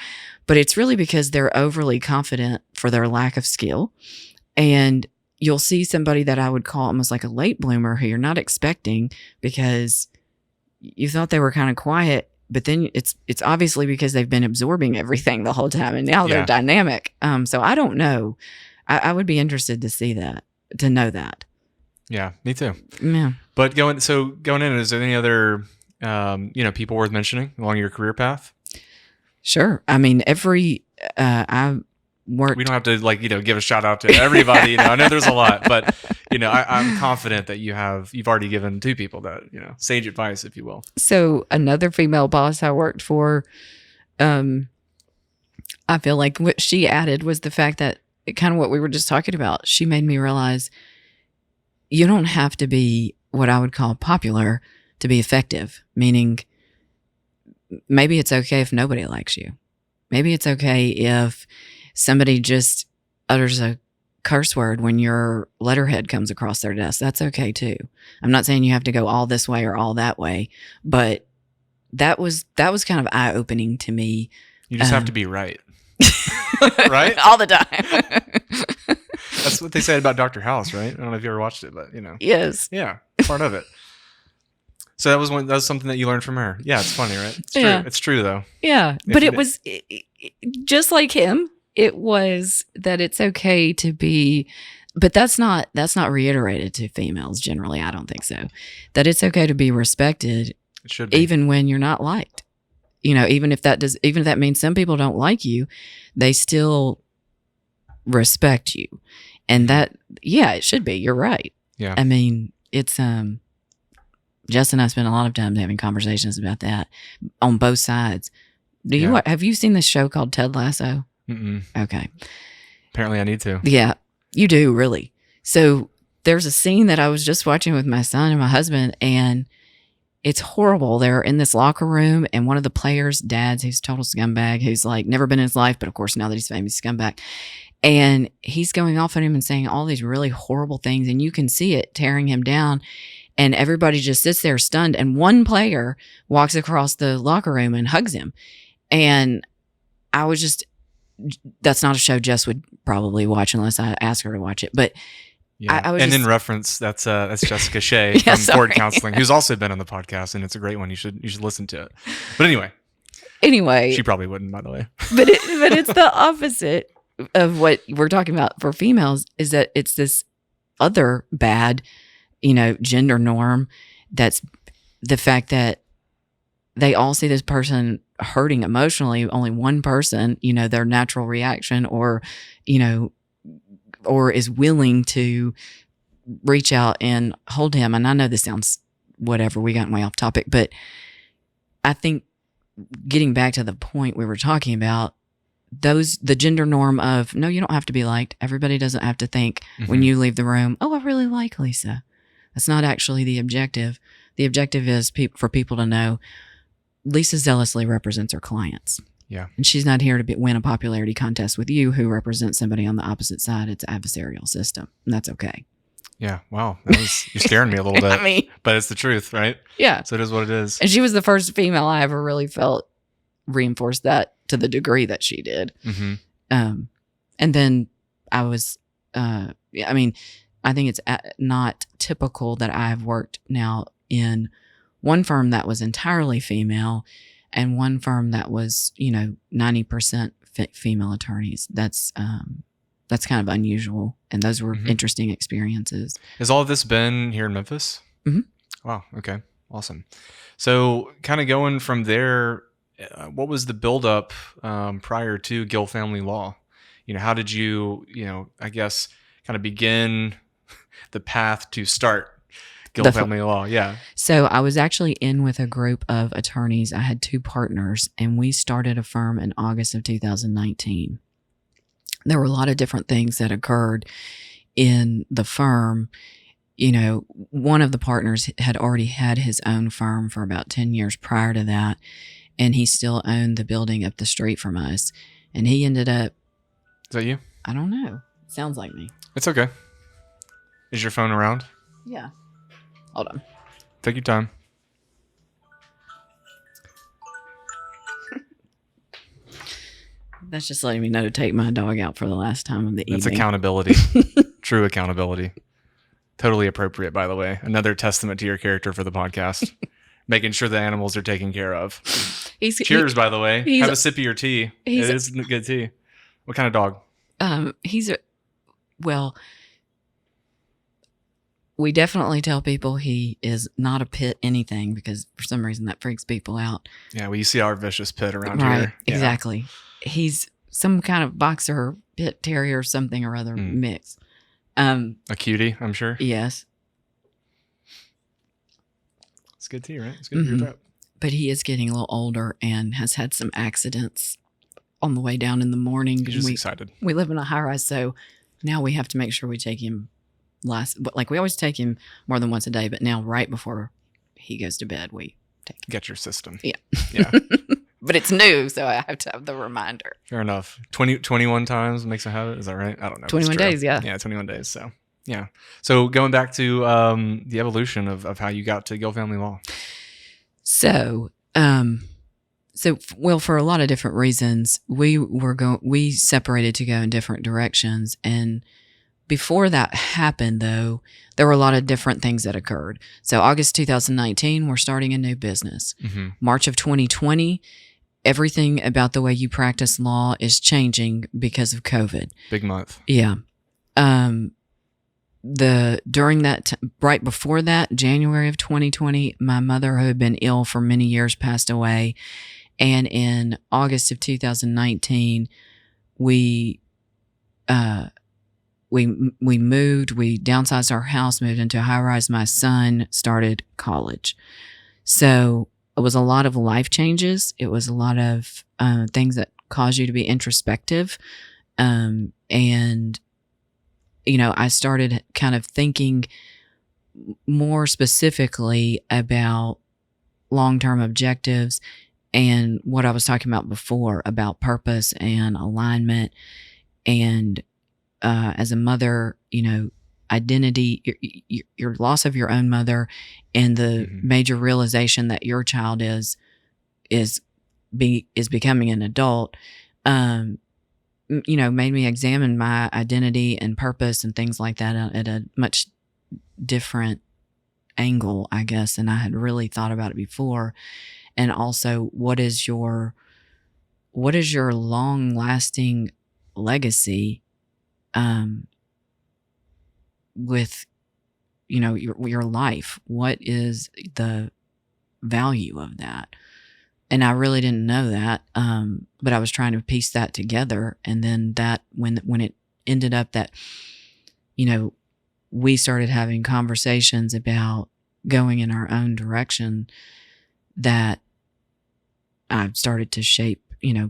but it's really because they're overly confident for their lack of skill. And you'll see somebody that I would call almost like a late bloomer who you're not expecting because you thought they were kind of quiet, but then it's obviously because they've been absorbing everything the whole time and now they're dynamic. So I don't know. I would be interested to see that, to know that. Yeah, me too. Yeah. But going in, is there any other people worth mentioning along your career path? Sure. I mean, I worked. We don't have to give a shout out to everybody. I know there's a lot, but I'm confident that you've already given 2 people that sage advice, if you will. So another female boss I worked for, I feel like what she added was the fact that kind of what we were just talking about. She made me realize you don't have to be what I would call popular to be effective, meaning maybe it's okay if nobody likes you. Maybe it's okay if somebody just utters a curse word when your letterhead comes across their desk. That's okay too. I'm not saying you have to go all this way or all that way, but that was kind of eye-opening to me. You just have to be right. Right? All the time. That's what they said about Dr. House, right? I don't know if you ever watched it, but Yes. Yeah, part of it. So that was something that you learned from her. Yeah, it's funny, right? It's true. It's true though. Yeah, but it was just like him. It was that it's okay to be, but that's not reiterated to females generally. I don't think so. That it's okay to be respected. It should be. Even when you're not liked. Even if that means some people don't like you, they still respect you. And that, it should be. You're right. Yeah. I mean, it's Jess and I spend a lot of time having conversations about that on both sides. Have you seen this show called Ted Lasso? Mm-mm. Okay. Apparently I need to. Yeah, you do, really. So there's a scene that I was just watching with my son and my husband, and it's horrible. They're in this locker room, and one of the players' dads, who's a total scumbag, who's like never been in his life, but of course now that he's famous, scumbag. And he's going off on him and saying all these really horrible things, and you can see it tearing him down. And everybody just sits there stunned. And one player walks across the locker room and hugs him. And I was just, that's not a show Jess would probably watch unless I ask her to watch it. But yeah. I was in reference, that's Jessica Shea from Board Counseling, who's also been on the podcast, and it's a great one. You should listen to it. But anyway, she probably wouldn't, by the way. But it's the opposite of what we're talking about for females. Is that it's this other bad, gender norm. That's the fact that they all see this person hurting emotionally. Only one person, their natural reaction or is willing to reach out and hold him. And I know this sounds whatever, we got way off topic, but I think getting back to the point we were talking about, the gender norm of, no, you don't have to be liked. Everybody doesn't have to think when you leave the room, oh, I really like Lisa. That's not actually the objective. The objective is for people to know Lisa zealously represents her clients. Yeah. And she's not here to win a popularity contest with you who represents somebody on the opposite side. It's an adversarial system. And that's okay. Yeah. Wow. You're scaring me a little bit. I mean, but it's the truth, right? Yeah. So it is what it is. And she was the first female I ever really felt reinforced that to the degree that she did. Mm-hmm. And then I was, I think it's not typical that I've worked now in one firm that was entirely female and one firm that was, 90% female attorneys. That's kind of unusual. And those were interesting experiences. Has all of this been here in Memphis? Mm-hmm. Wow. Okay. Awesome. So kind of going from there, what was the buildup prior to Gill Family Law? How did you, I guess, kind of begin the path to start Gill Family Law? Yeah. So I was actually in with a group of attorneys. I had 2 partners, and we started a firm in August of 2019. There were a lot of different things that occurred in the firm. One of the partners had already had his own firm for about 10 years prior to that, and he still owned the building up the street from us. And he ended up... Is that you? I don't know. Sounds like me. It's okay. Is your phone around? Yeah. Hold on. Take your time. That's just letting me know to take my dog out for the last time of the evening. That's accountability. True accountability. Totally appropriate, by the way. Another testament to your character for the podcast. Making sure the animals are taken care of. Cheers, by the way. Have a sip of your tea. It is good tea. What kind of dog? We definitely tell people he is not a pit anything because for some reason that freaks people out. Yeah, well, you see our vicious pit around here. Right, exactly. He's some kind of boxer, pit terrier, something or other mix. A cutie, I'm sure. Yes. It's good tea, right? It's good for your throat. But he is getting a little older and has had some accidents on the way down in the morning. He's just excited. We live in a high-rise, so now we have to make sure we take him we always take him more than once a day, but now right before he goes to bed, we take him. Get your system. Yeah. Yeah. But it's new, so I have to have the reminder. Fair enough. 21 times makes a habit. Is that right? I don't know. 21 days, yeah. Yeah, 21 days. So, yeah. So going back to the evolution of how you got to Gill Family Law. So, for a lot of different reasons, we separated to go in different directions. And before that happened, though, there were a lot of different things that occurred. So August 2019, we're starting a new business. Mm-hmm. March of 2020, everything about the way you practice law is changing because of COVID. Big month. Yeah. During that, right before that, January of 2020, my mother, who had been ill for many years, passed away. And in August of 2019, we moved, we downsized our house, moved into a high-rise. My son started college. So it was a lot of life changes. It was a lot of things that cause you to be introspective. And, I started kind of thinking more specifically about long-term objectives and what I was talking about before about purpose and alignment and as a mother, identity, your loss of your own mother, and the major realization that your child is becoming an adult, made me examine my identity and purpose and things like that at a much different angle, I guess, than I had really thought about it before. And also, what is your long-lasting legacy? With your life, what is the value of that? And I really didn't know that, but I was trying to piece that together. And then that when it ended up that we started having conversations about going in our own direction, that I started to shape,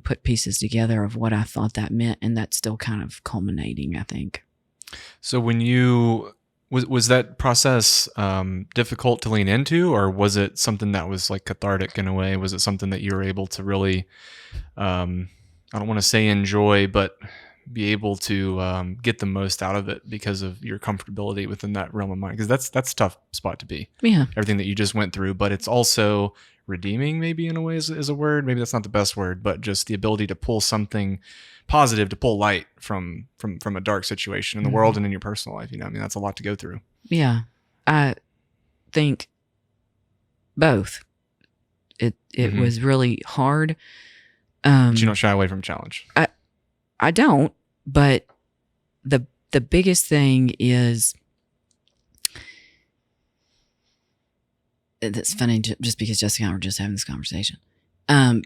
put pieces together of what I thought that meant. And that's still kind of culminating, I think. So when you Was that process difficult to lean into, or was it something that was like cathartic in a way? Was it something that you were able to really, I don't want to say enjoy, but be able to get the most out of it because of your comfortability within that realm of mind? Because that's a tough spot to be. Yeah. Everything that you just went through, but it's also redeeming, maybe in a way is a word. Maybe that's not the best word, but just the ability to pull something positive, to pull light from a dark situation in the world and in your personal life. I mean, that's a lot to go through. Yeah. I think both. It was really hard. But you don't shy away from a challenge. I don't, but the biggest thing is, it's funny just because Jessica and I were just having this conversation,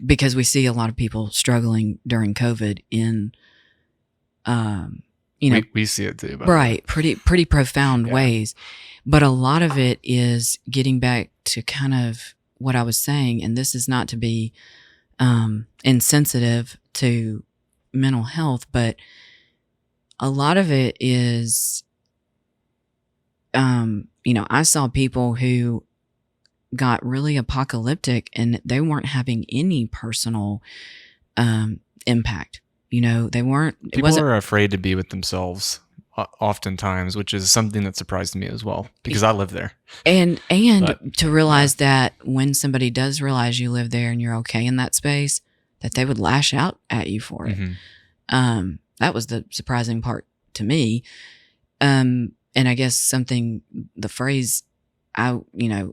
because we see a lot of people struggling during COVID in, we see it too, right, pretty profound ways, but a lot of it is getting back to kind of what I was saying, and this is not to be insensitive to mental health, but a lot of it is, I saw people who got really apocalyptic and they weren't having any personal impact. They weren't. People are afraid to be with themselves oftentimes, which is something that surprised me as well, because I live there. And to realize that when somebody does realize you live there and you're okay in that space, that they would lash out at you for it. That was the surprising part to me. And I guess the phrase I,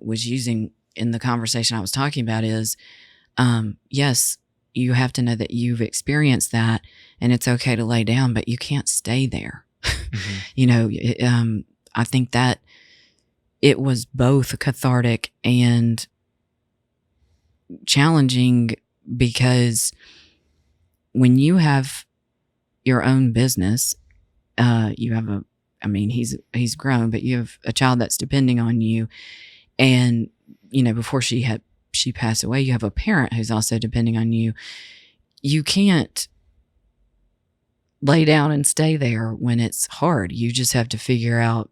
was using in the conversation I was talking about is, yes, you have to know that you've experienced that and it's okay to lay down, but you can't stay there. I think that it was both cathartic and challenging, because when you have your own business, you have he's grown, but you have a child that's depending on you. And, before she passed away, you have a parent who's also depending on you. You can't lay down and stay there when it's hard. You just have to figure out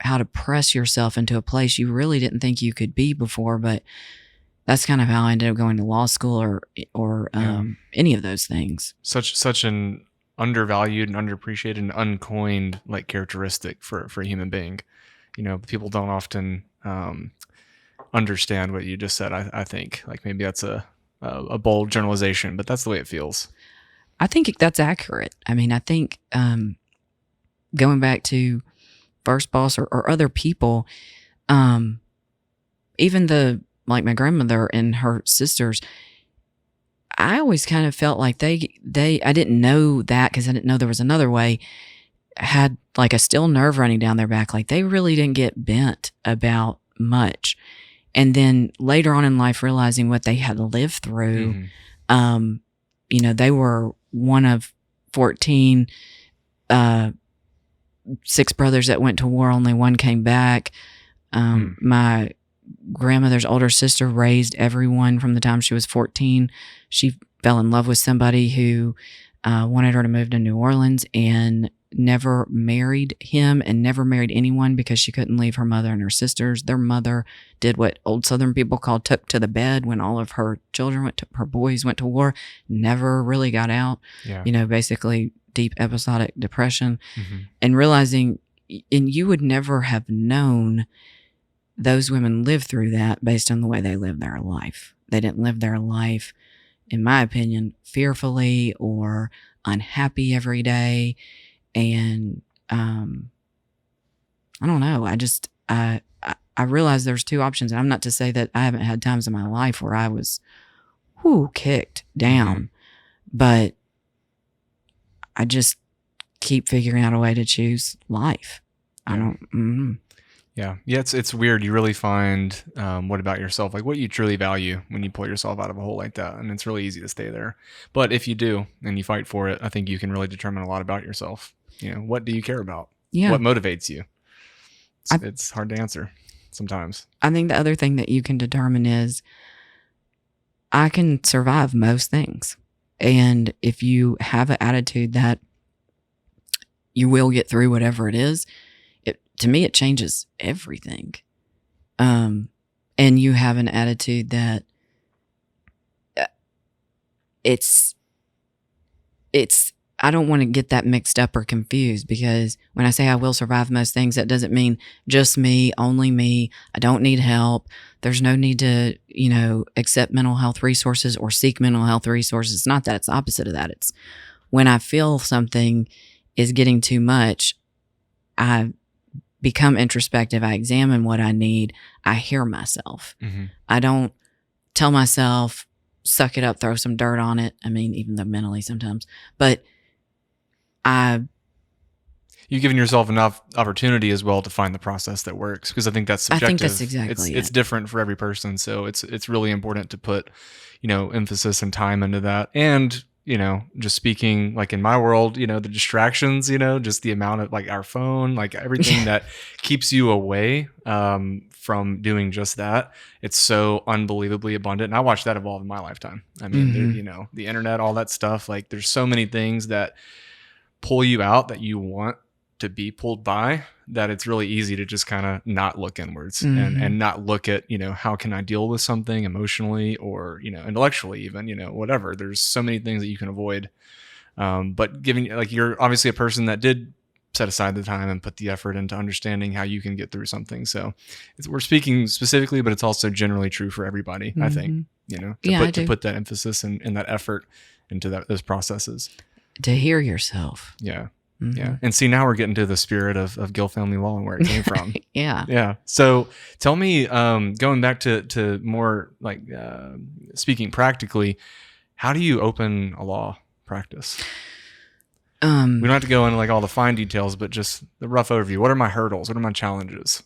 how to press yourself into a place you really didn't think you could be before. But that's kind of how I ended up going to law school or any of those things. Such an undervalued and underappreciated and uncoined characteristic for a human being. People don't often understand what you just said. I think maybe that's a bold generalization, but that's the way it feels. I think that's accurate. I mean, I think going back to First Boss or other people, even my grandmother and her sisters, I always kind of felt like I didn't know that because I didn't know there was another way, had a still nerve running down their back. They really didn't get bent about much. And then later on in life, realizing what they had lived through, they were one of 14, 6 brothers that went to war, only one came back. My grandmother's older sister raised everyone from the time she was 14. She fell in love with somebody who wanted her to move to New Orleans and never married him and never married anyone because she couldn't leave her mother and her sisters. Their mother did what old Southern people call took to the bed when all of her her boys went to war, never really got out. Yeah. Basically deep episodic depression, and realizing, and you would never have known those women lived through that based on the way they lived their life. They didn't live their life, in my opinion, fearfully or unhappy every day. And I don't know. I realized there's 2 options. And I'm not to say that I haven't had times in my life where I was kicked down, but I just keep figuring out a way to choose life. I don't. Yeah. It's weird. You really find what about yourself, what you truly value when you pull yourself out of a hole like that. And it's really easy to stay there. But if you do and you fight for it, I think you can really determine a lot about yourself. What do you care about? Yeah. What motivates you? It's hard to answer sometimes. I think the other thing that you can determine is I can survive most things. And if you have an attitude that you will get through whatever it is, to me, it changes everything. And you have an attitude that it's, I don't want to get that mixed up or confused, because when I say I will survive most things, that doesn't mean just me, only me. I don't need help. There's no need to, accept mental health resources or seek mental health resources. It's not that. It's the opposite of that. It's when I feel something is getting too much, I become introspective. I examine what I need. I hear myself. Mm-hmm. I don't tell myself, suck it up, throw some dirt on it. I mean, even though mentally sometimes, but you've given yourself enough opportunity as well to find the process that works, because I think that's subjective. I think that's exactly it's different for every person, so it's really important to put emphasis and time into that. And just speaking like in my world, the distractions, just the amount of like our phone, like everything that keeps you away from doing just that. It's so unbelievably abundant. And I watched that evolve in my lifetime. I mean, the internet, all that stuff, like there's so many things that pull you out that you want to be pulled by, that it's really easy to just kind of not look inwards and not look at, how can I deal with something emotionally or, intellectually even, whatever. There's so many things that you can avoid. But you're obviously a person that did set aside the time and put the effort into understanding how you can get through something. So we're speaking specifically, but it's also generally true for everybody, I think, to put that emphasis and that effort into those processes. To hear yourself. Yeah. Mm-hmm. Yeah. And see, now we're getting to the spirit of Gill Family Law and where it came from. Yeah. Yeah. So tell me, going back to more like speaking practically, how do you open a law practice? We don't have to go into like all the fine details, but just the rough overview. What are my hurdles? What are my challenges?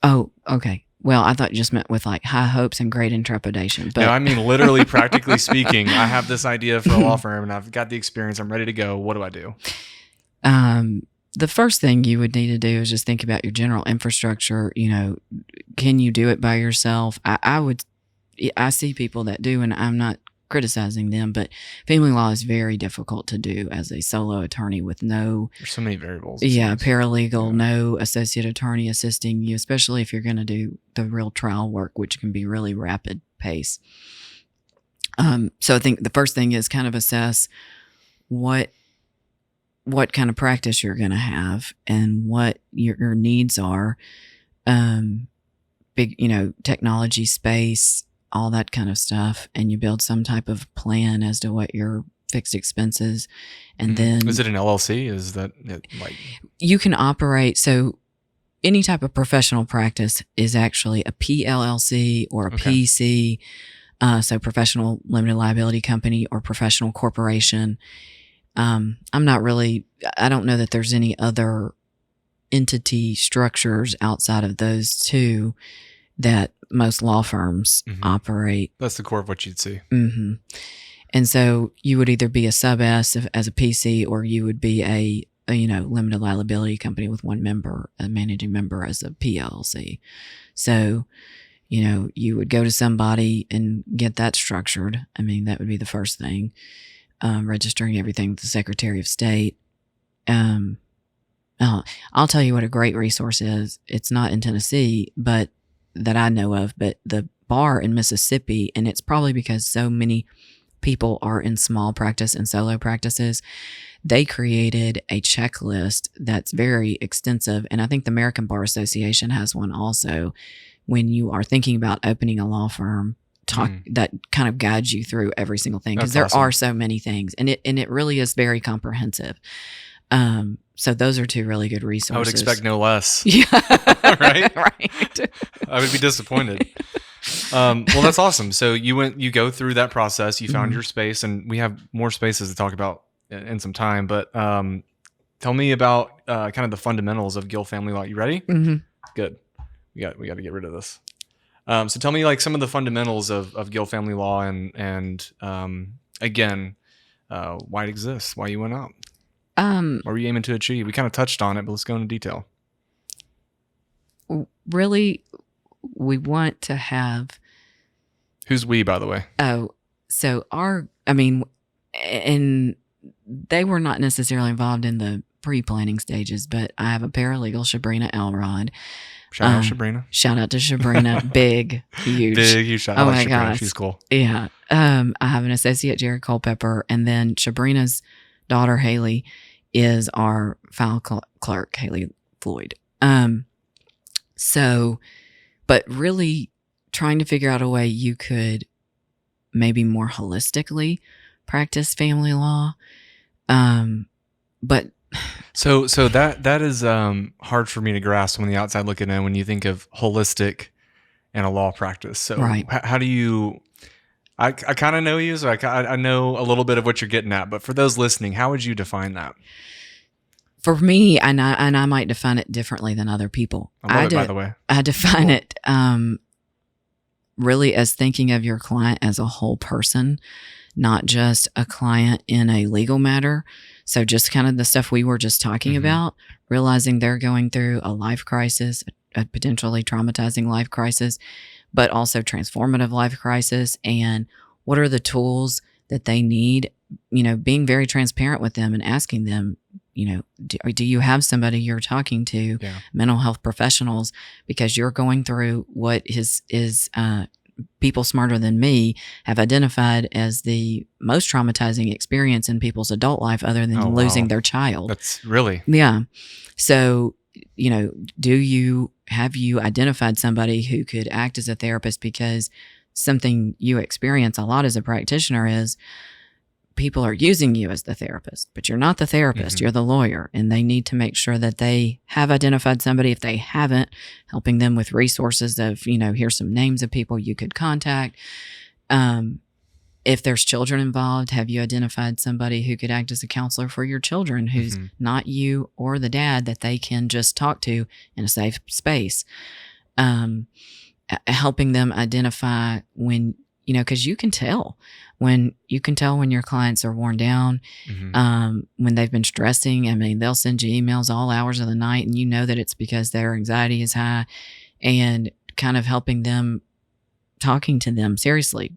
Oh, okay. Well, I thought you just meant with like high hopes and great intrepidation. But no, I mean literally, practically speaking. I have this idea for a law firm, and I've got the experience. I'm ready to go. What do I do? The first thing you would need to do is just think about your general infrastructure. Can you do it by yourself? I see people that do, and I'm not criticizing them, but family law is very difficult to do as a solo attorney with no... There's so many variables. Yeah, paralegal, no associate attorney assisting you, especially if you're going to do the real trial work, which can be really rapid pace. So I think the first thing is kind of assess what kind of practice you're going to have and what your needs are. Big, technology space, all that kind of stuff. And you build some type of plan as to what your fixed expenses. And then... Is it an LLC? Is that like... You can operate. So any type of professional practice is actually a PLLC or a PC. So professional limited liability company or professional corporation. I don't know that there's any other entity structures outside of those two that most law firms operate. That's the core of what you'd see. Mm-hmm. And so you would either be a sub S as a PC, or you would be a limited liability company with one member, a managing member as a PLC. So, you would go to somebody and get that structured. I mean, that would be the first thing. Registering everything with the Secretary of State. I'll tell you what a great resource is. It's not in Tennessee, but that I know of, but the bar in Mississippi, and it's probably because so many people are in small practice and solo practices, they created a checklist that's very extensive. And I think the American Bar Association has one also. When you are thinking about opening a law firm, that kind of guides you through every single thing, because there are so many things, and it really is very comprehensive. So those are two really good resources. I would expect no less. Yeah. Right? Right. I would be disappointed. Well, that's awesome. So you go through that process, you found your space, and we have more spaces to talk about in some time, but tell me about kind of the fundamentals of Gill Family Law. You ready? Mm-hmm. Good. We got to get rid of this. So tell me like some of the fundamentals of Gill Family Law and again, why it exists, why you went out. What were you aiming to achieve? We kind of touched on it, but let's go into detail. Really, we want to have... Who's we, by the way? Oh, so and they were not necessarily involved in the pre-planning stages, but I have a paralegal, Sabrina Elrod. Shout out Sabrina. Shout out to Sabrina. Big, huge. Shout Oh out my Sabrina. gosh. She's cool. Yeah. I have an associate, Jared Culpepper, and then Sabrina's daughter, Haley, is our file clerk, Haley Floyd. But really trying to figure out a way you could maybe more holistically practice family law. But so that is hard for me to grasp on the outside looking in when you think of holistic and a law practice. So right. How do you? I kind of know you, so I know a little bit of what you're getting at. But for those listening, how would you define that? For me, and I might define it differently than other people. I love it, by the way. I define it really as thinking of your client as a whole person, not just a client in a legal matter. So just kind of the stuff we were just talking about, realizing they're going through a life crisis, a potentially traumatizing life crisis, but also transformative life crisis. And what are the tools that they need? Being very transparent with them and asking them, do you have somebody you're talking to, mental health professionals, because you're going through what is people smarter than me have identified as the most traumatizing experience in people's adult life other than losing their child. That's really. Yeah. So, have you identified somebody who could act as a therapist? Because something you experience a lot as a practitioner is people are using you as the therapist, but you're not the therapist, you're the lawyer, and they need to make sure that they have identified somebody. If they haven't, helping them with resources of, here's some names of people you could contact. If there's children involved, have you identified somebody who could act as a counselor for your children who's not you or the dad that they can just talk to in a safe space? Helping them identify when, because you can tell when your clients are worn down, when they've been stressing. I mean, they'll send you emails all hours of the night and you know that it's because their anxiety is high, and kind of helping them, talking to them seriously,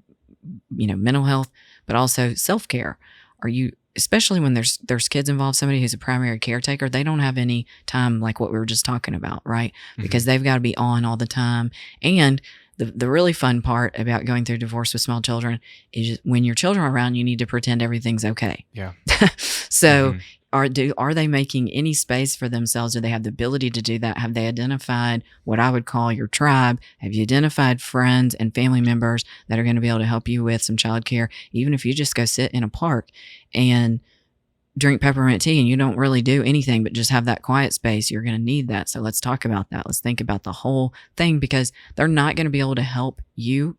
mental health, but also self-care. Especially when there's kids involved, somebody who's a primary caretaker, they don't have any time like what we were just talking about, right? Because they've got to be on all the time. And the really fun part about going through divorce with small children is when your children are around, you need to pretend everything's okay. Yeah. So are they making any space for themselves? Do they have the ability to do that? Have they identified what I would call your tribe? Have you identified friends and family members that are going to be able to help you with some childcare? Even if you just go sit in a park and drink peppermint tea and you don't really do anything but just have that quiet space, you're going to need that. So let's talk about that. Let's think about the whole thing, because they're not going to be able to help you,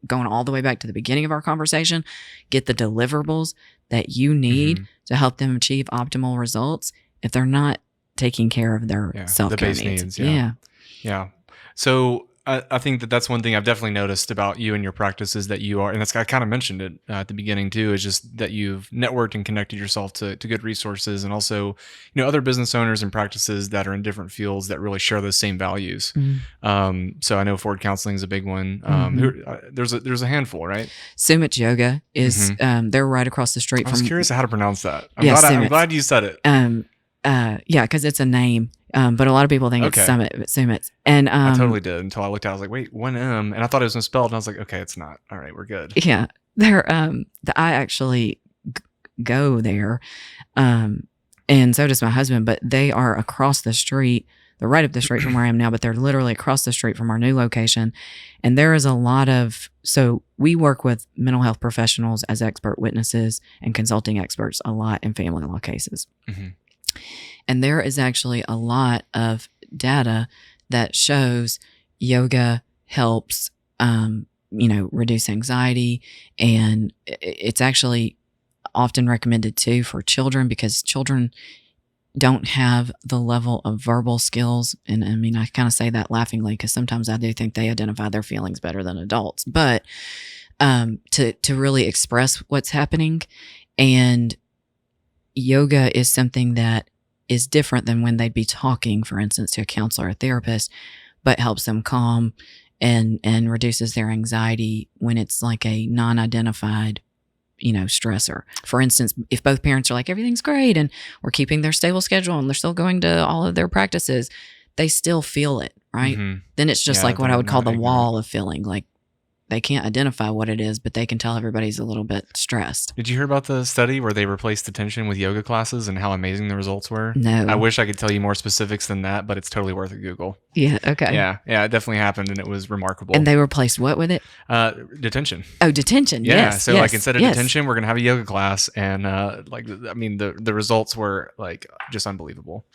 going all the way back to the beginning of our conversation, get the deliverables that you need to help them achieve optimal results if they're not taking care of their self-care needs. Yeah. So I think that's one thing I've definitely noticed about you and your practice is that you are, and I kind of mentioned it at the beginning too, is just that you've networked and connected yourself to good resources, and also, other business owners and practices that are in different fields that really share those same values. So I know Ford Counseling is a big one. There's a handful, right? Sumit Yoga is, they're right across the street I from. was curious how to pronounce that. I'm glad you said it. Because it's a name. But a lot of people think it's Summit, but Sumit. And I totally did until I looked at it. I was like, wait, one M. And I thought it was misspelled. And I was like, okay, it's not. All right, we're good. Yeah. They're, I actually go there. And so does my husband, but they are across the street. They're right up the street from where I am now, but they're literally across the street from our new location. And there is a lot of, so we work with mental health professionals as expert witnesses and consulting experts a lot in family law cases. And there is actually a lot of data that shows yoga helps, reduce anxiety. And it's actually often recommended too for children, because children don't have the level of verbal skills. And I mean, I kind of say that laughingly, because sometimes I do think they identify their feelings better than adults, but to really express what's happening. And yoga is something that is different than when they'd be talking, for instance, to a counselor or therapist, but helps them calm and reduces their anxiety when it's like a non-identified stressor. For instance, if both parents are like, everything's great and we're keeping their stable schedule and they're still going to all of their practices, they still feel it, right? Then it's just like what I would call the wall of feeling. Like they can't identify what it is, but they can tell everybody's a little bit stressed. Did you hear about the study where they replaced detention with yoga classes and how amazing the results were? No. I wish I could tell you more specifics than that, but it's totally worth a Google. Yeah. Okay. Yeah, it definitely happened, and it was remarkable. And they replaced what with it? Detention. Oh, detention. Yeah. Yes. So yes, like instead of yes. detention, we're gonna have a yoga class, and the results were like just unbelievable.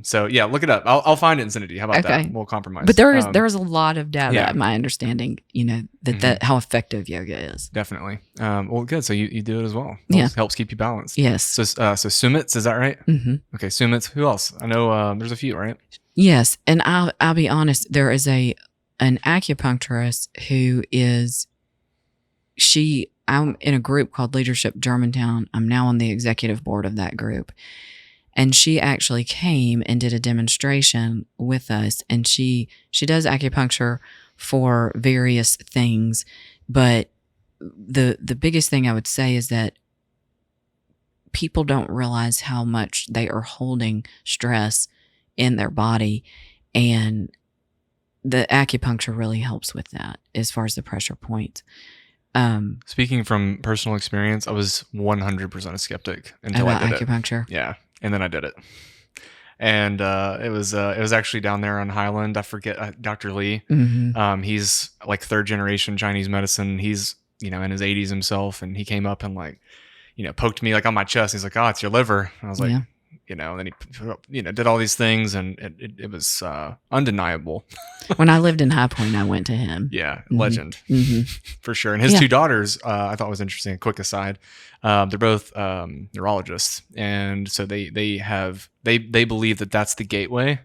So yeah, look it up. I'll find it and send it to you. How about that? We'll compromise. But there is a lot of data, yeah. my understanding, that how effective yoga is. Definitely. Well, good. So you do it as well. Helps keep you balanced. Yes. So Sumits, is that right? Okay, Sumits. Who else? I know there's a few, right? Yes, and I'll be honest. There is an acupuncturist who is I'm in a group called Leadership Germantown. I'm now on the executive board of that group. And she actually came and did a demonstration with us. And she does acupuncture for various things. But the biggest thing I would say is that people don't realize how much they are holding stress in their body. And the acupuncture really helps with that as far as the pressure points. Speaking from personal experience, I was 100% a skeptic until I did acupuncture. it. Yeah. And then I did it. And it was actually down there on Highland. I forget Dr. Lee. He's like third generation Chinese medicine. He's, in his 80s himself. And he came up and like, poked me like on my chest. He's like, "Oh, it's your liver." And I was like, and then he, did all these things, and it was undeniable. When I lived in High Point, I went to him. Yeah, legend for sure. And his two daughters, I thought was interesting. A quick aside, they're both neurologists, and so they believe that that's the gateway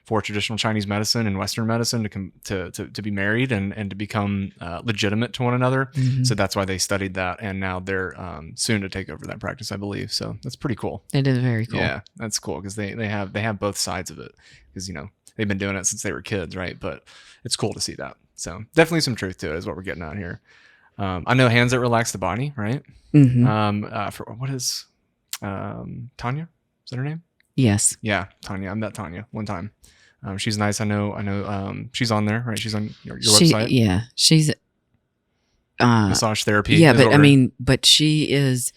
for traditional Chinese medicine and Western medicine to be married and to become legitimate to one another. So that's why they studied that, and now they're soon to take over that practice, I believe. So that's pretty cool. It is very cool. Yeah, that's cool because they have both sides of it, because they've been doing it since they were kids, right? But it's cool to see that. So definitely some truth to it is what we're getting at here. I know hands that relax the body, right? For what is Tanya? Is that her name? Yes. Yeah, Tanya. I met Tanya one time. She's nice. I know. She's on there, right? She's on your website. Yeah, she's massage therapy. Yeah, but but she is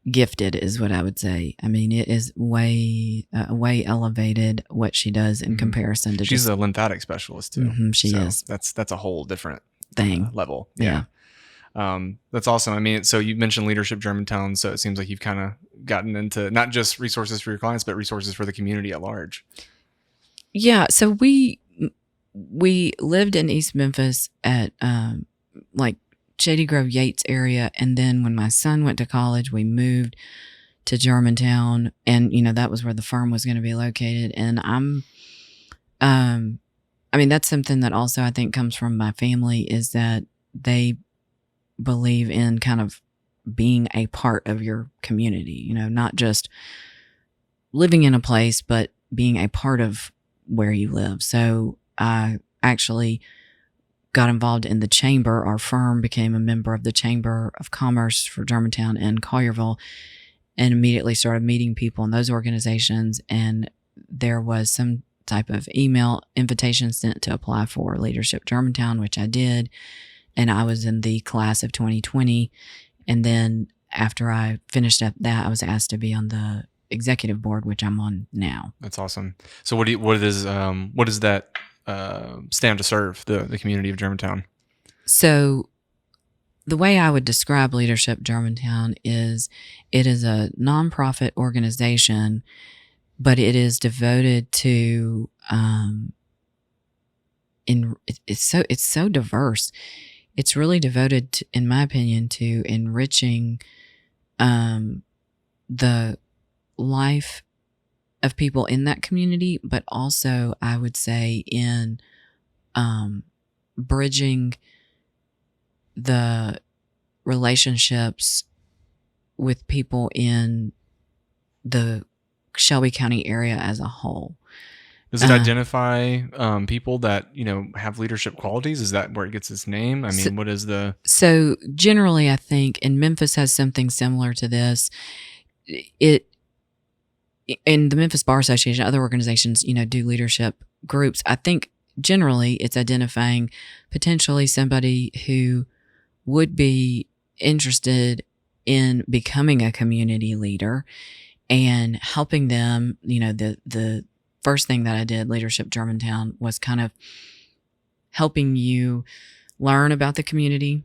gifted, is what I would say. I mean, it is way elevated what she does in comparison to. She's a lymphatic specialist too. She is. That's a whole different thing level. Yeah. That's awesome. I mean, so you mentioned Leadership Germantown, so it seems like you've kind of gotten into not just resources for your clients, but resources for the community at large. Yeah, so we lived in East Memphis at like Shady Grove Yates area, and then when my son went to college, we moved to Germantown, and that was where the firm was going to be located. And I mean, that's something that also I think comes from my family, is that they believe in kind of being a part of your community, not just living in a place, but being a part of where you live. So I actually got involved in the chamber. Our firm became a member of the Chamber of Commerce for Germantown and Collierville, and immediately started meeting people in those organizations. And there was some type of email invitation sent to apply for Leadership Germantown, which I did. And I was in the class of 2020. And then after I finished up that, I was asked to be on the executive board, which I'm on now. That's awesome. So what does that stand to serve the community of Germantown? So the way I would describe Leadership Germantown is it is a nonprofit organization, but it is devoted to it's so diverse. It's really devoted to, in my opinion, to enriching the life of people in that community, but also I would say in bridging the relationships with people in the Shelby County area as a whole. Does it identify people that, have leadership qualities? Is that where it gets its name? I mean, what is the... So generally, I think, and Memphis has something similar to this. It in the Memphis Bar Association, other organizations, do leadership groups. I think generally it's identifying potentially somebody who would be interested in becoming a community leader and helping them. The first thing that I did, Leadership Germantown, was kind of helping you learn about the community,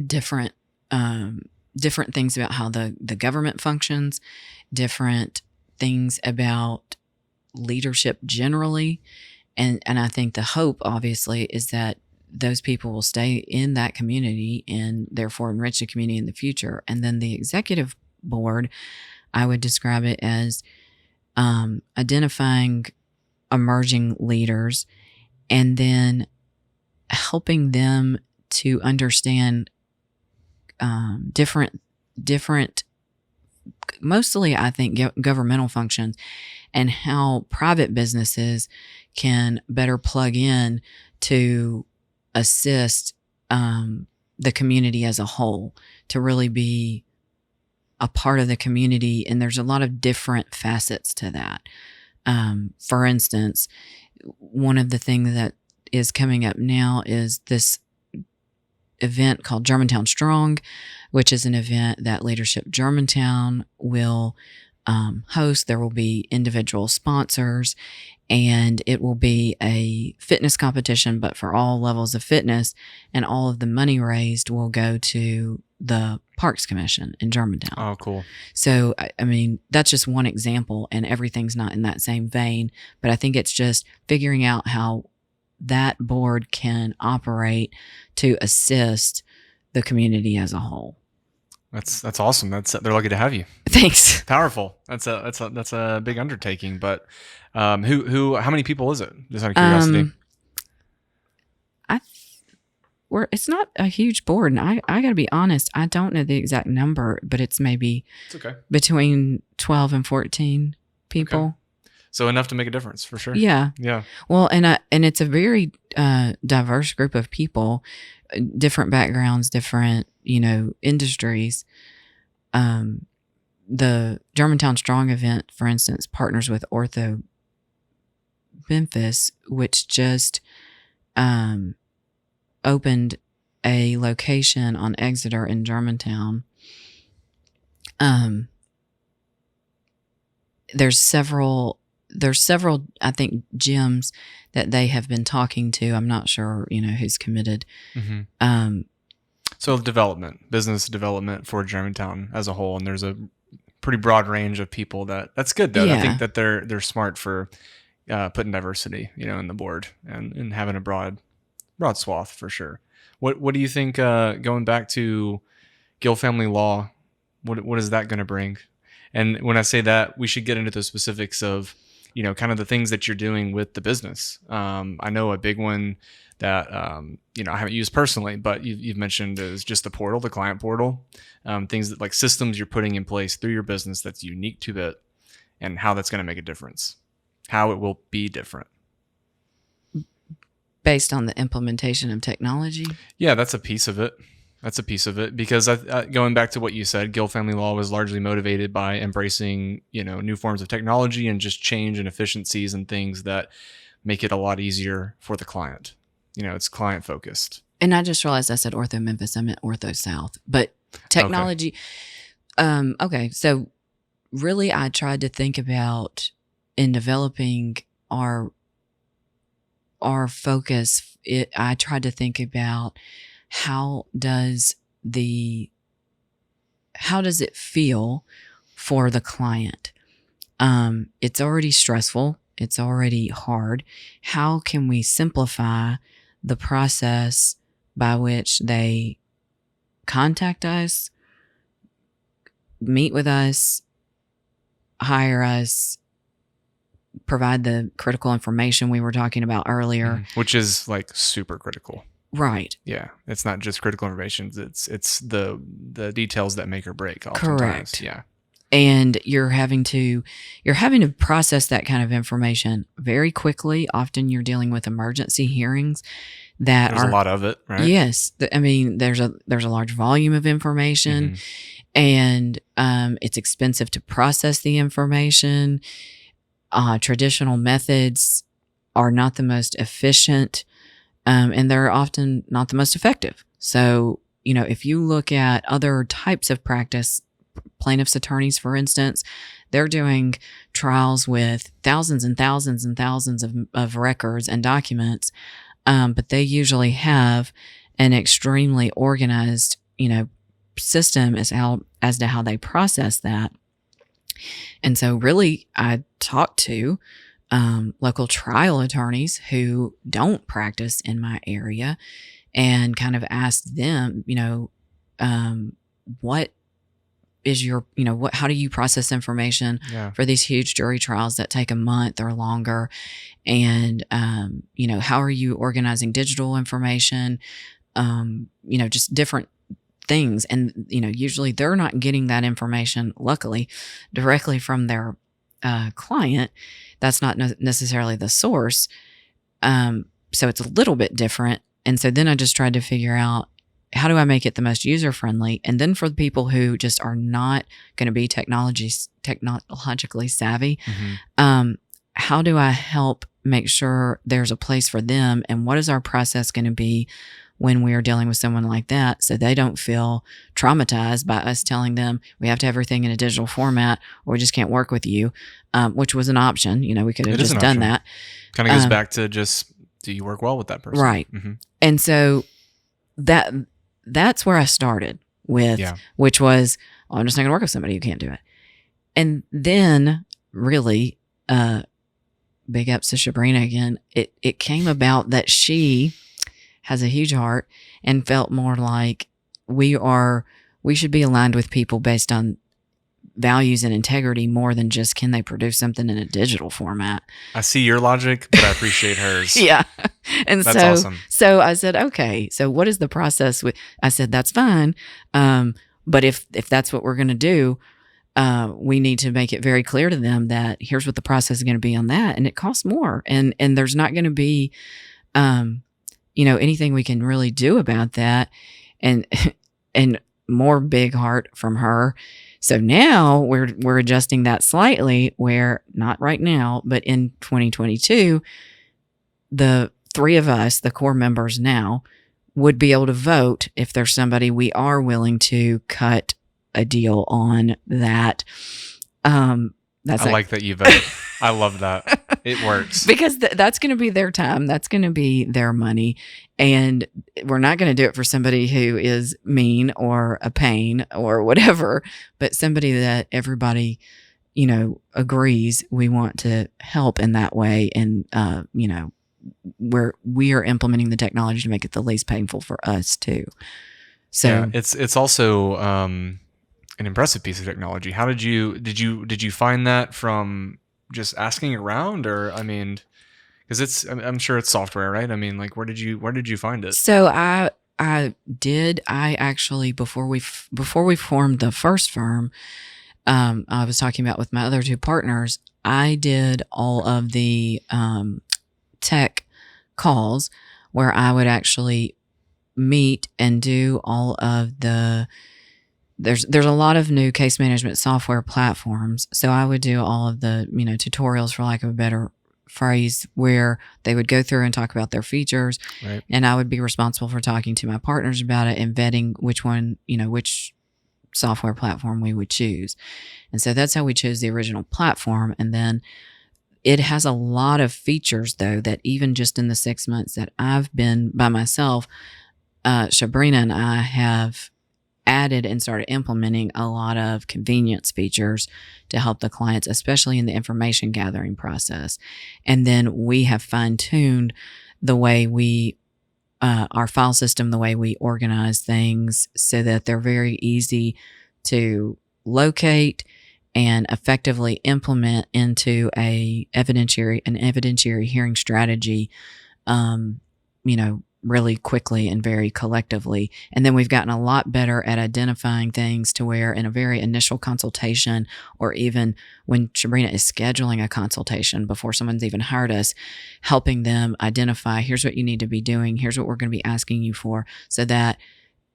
different things about how the government functions, different things about leadership generally. And I think the hope, obviously, is that those people will stay in that community and therefore enrich the community in the future. And then the executive board, I would describe it as identifying emerging leaders and then helping them to understand different, mostly I think governmental functions, and how private businesses can better plug in to assist the community as a whole, to really be a part of the community. And there's a lot of different facets to that. For instance, one of the things that is coming up now is this event called Germantown Strong, which is an event that Leadership Germantown will host. There will be individual sponsors, and it will be a fitness competition, but for all levels of fitness, and all of the money raised will go to the Parks Commission in Germantown. Oh, cool. So, I mean, that's just one example, and everything's not in that same vein, but I think it's just figuring out how that board can operate to assist the community as a whole. That's awesome. They're lucky to have you. Thanks. Powerful. That's a big undertaking. But how many people is it? Just out of curiosity. It's not a huge board, and I got to be honest, I don't know the exact number, but it's maybe between 12 and 14 people. Okay. So enough to make a difference, for sure. Yeah. Yeah. Well, and it's a very diverse group of people, different backgrounds, different, industries. The Germantown Strong event, for instance, partners with Ortho Memphis, which just opened a location on Exeter in Germantown. There's several, I think, gyms that they have been talking to. I'm not sure, who's committed. Mm-hmm. So business development for Germantown as a whole, and there's a pretty broad range of people. That's good though. Yeah. I think that they're smart for putting diversity, in the board and having a broad swath for sure. What do you think, going back to Gill Family Law, what is that going to bring? And when I say that, we should get into the specifics of, kind of the things that you're doing with the business. I know a big one that, I haven't used personally, but you've mentioned is just the portal, the client portal, things that like systems you're putting in place through your business that's unique to it, and how that's going to make a difference, how it will be different. Based on the implementation of technology? Yeah, that's a piece of it. Because going back to what you said, Gill Family Law was largely motivated by embracing, new forms of technology and just change and efficiencies and things that make it a lot easier for the client. It's client focused. And I just realized I said Ortho Memphis. I meant Ortho South. But technology. Okay. So really, I tried to think about, in developing our focus, I tried to think about how does it feel for the client? It's already stressful. It's already hard. How can we simplify the process by which they contact us, meet with us, hire us, provide the critical information we were talking about earlier, which is like super critical. Right. Yeah. It's not just critical information. It's the details that make or break oftentimes. Correct. Yeah. And you're having to process that kind of information very quickly. Often you're dealing with emergency hearings that There's a lot of it, right? Yes. I mean, there's a large volume of information, and it's expensive to process the information. Traditional methods are not the most efficient, and they're often not the most effective. So, if you look at other types of practice, plaintiffs' attorneys, for instance, they're doing trials with thousands and thousands and thousands of records and documents, but they usually have an extremely organized, system as to how they process that. And so really, I talked to local trial attorneys who don't practice in my area and kind of asked them, what is your, how do you process information for these huge jury trials that take a month or longer? And, how are you organizing digital information? Just different things. And, usually they're not getting that information, luckily, directly from their client. That's not necessarily the source. So it's a little bit different. And so then I just tried to figure out, how do I make it the most user-friendly? And then for the people who just are not going to be technologically savvy, how do I help make sure there's a place for them? And what is our process going to be when we are dealing with someone like that, so they don't feel traumatized by us telling them we have to have everything in a digital format or we just can't work with you, which was an option. We could have just done that. Kind of goes back to just, do you work well with that person? Right. And so that's where I started with, which was, I'm just not going to work with somebody who can't do it. And then really, big ups to Sabrina again. It came about that she has a huge heart and felt more like we should be aligned with people based on values and integrity more than just can they produce something in a digital format. I see your logic, but I appreciate hers. Yeah. And that's awesome. So I said, okay, so what is the process? I said, that's fine. But if that's what we're going to do, we need to make it very clear to them that here's what the process is going to be on that. And it costs more. And there's not going to be, anything we can really do about that. And more big heart from her. So now we're adjusting that slightly, where not right now, but in 2022, the three of us, the core members now, would be able to vote if there's somebody we are willing to cut a deal on that. I like that you vote. I love that. It works. Because that's going to be their time. That's going to be their money. And we're not going to do it for somebody who is mean or a pain or whatever, but somebody that everybody, agrees we want to help in that way. And, where we are implementing the technology to make it the least painful for us too. So it's also, an impressive piece of technology. How did you find that from just asking around, or because I'm sure it's software, right? Where did you find it? So I actually, before we formed the first firm, I was talking about with my other two partners, I did all of the tech calls where I would actually meet and do all of the. There's a lot of new case management software platforms. So I would do all of the, tutorials, for lack of a better phrase, where they would go through and talk about their features. Right. And I would be responsible for talking to my partners about it and vetting which one, which software platform we would choose. And so that's how we chose the original platform. And then it has a lot of features, though, that even just in the 6 months that I've been by myself, Sabrina and I have added and started implementing a lot of convenience features to help the clients, especially in the information gathering process. And then we have fine-tuned the way we, our file system, the way we organize things so that they're very easy to locate and effectively implement into an evidentiary hearing strategy, really quickly and very collectively. And then we've gotten a lot better at identifying things to where in a very initial consultation, or even when Sabrina is scheduling a consultation before someone's even hired us, helping them identify, here's what you need to be doing, here's what we're going to be asking you for, so that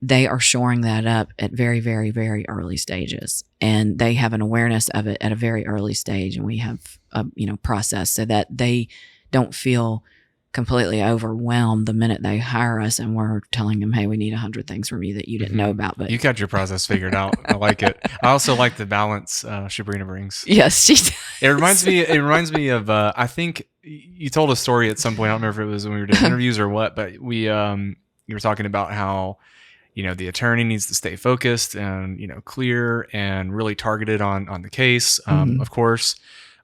they are shoring that up at very, very, very early stages. And they have an awareness of it at a very early stage. And we have a process so that they don't feel completely overwhelmed the minute they hire us and we're telling them, hey, we need 100 things from you that you didn't know about. But you got your process figured out. I like it. I also like the balance Sabrina brings. Yes, she does. It reminds me of I think you told a story at some point. I don't know if it was when we were doing interviews or what, but you were talking about how the attorney needs to stay focused and clear and really targeted on the case, of course.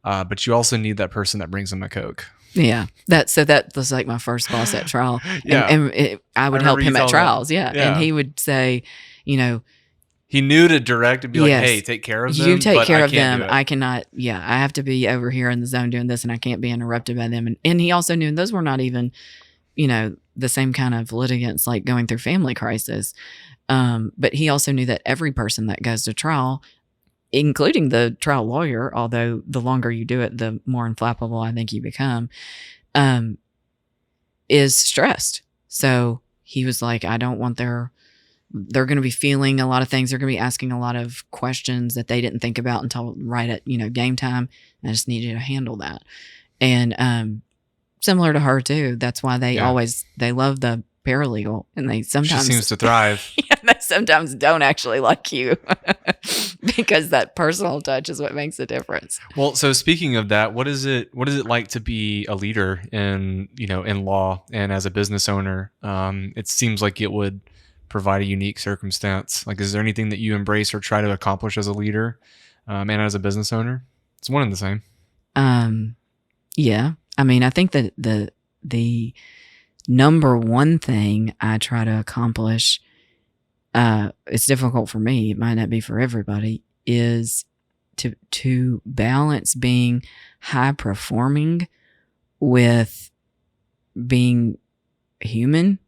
But you also need that person that brings them a Coke. Yeah, that was like my first boss at trial. Yeah. And I would help him at trials. Yeah. And he would say, he knew to direct and be like, hey, take care of them. You take care of them. I cannot. Yeah, I have to be over here in the zone doing this, and I can't be interrupted by them. And he also knew those were not even, the same kind of litigants like going through family crisis. But he also knew that every person that goes to trial, including the trial lawyer, although the longer you do it, the more inflappable I think you become, is stressed. So he was like, I don't want they're going to be feeling a lot of things. They're going to be asking a lot of questions that they didn't think about until right at, game time. I just need you to handle that. And similar to her too. That's why they love the paralegal, and they sometimes she seems to thrive. They sometimes don't actually like you because that personal touch is what makes a difference. Well, so speaking of that, what is it like to be a leader in law and as a business owner? It seems like it would provide a unique circumstance. Like, is there anything that you embrace or try to accomplish as a leader and as a business owner? It's one and the same. Yeah. I mean, I think that the number one thing I try to accomplish, it's difficult for me, it might not be for everybody, is to balance being high performing with being human,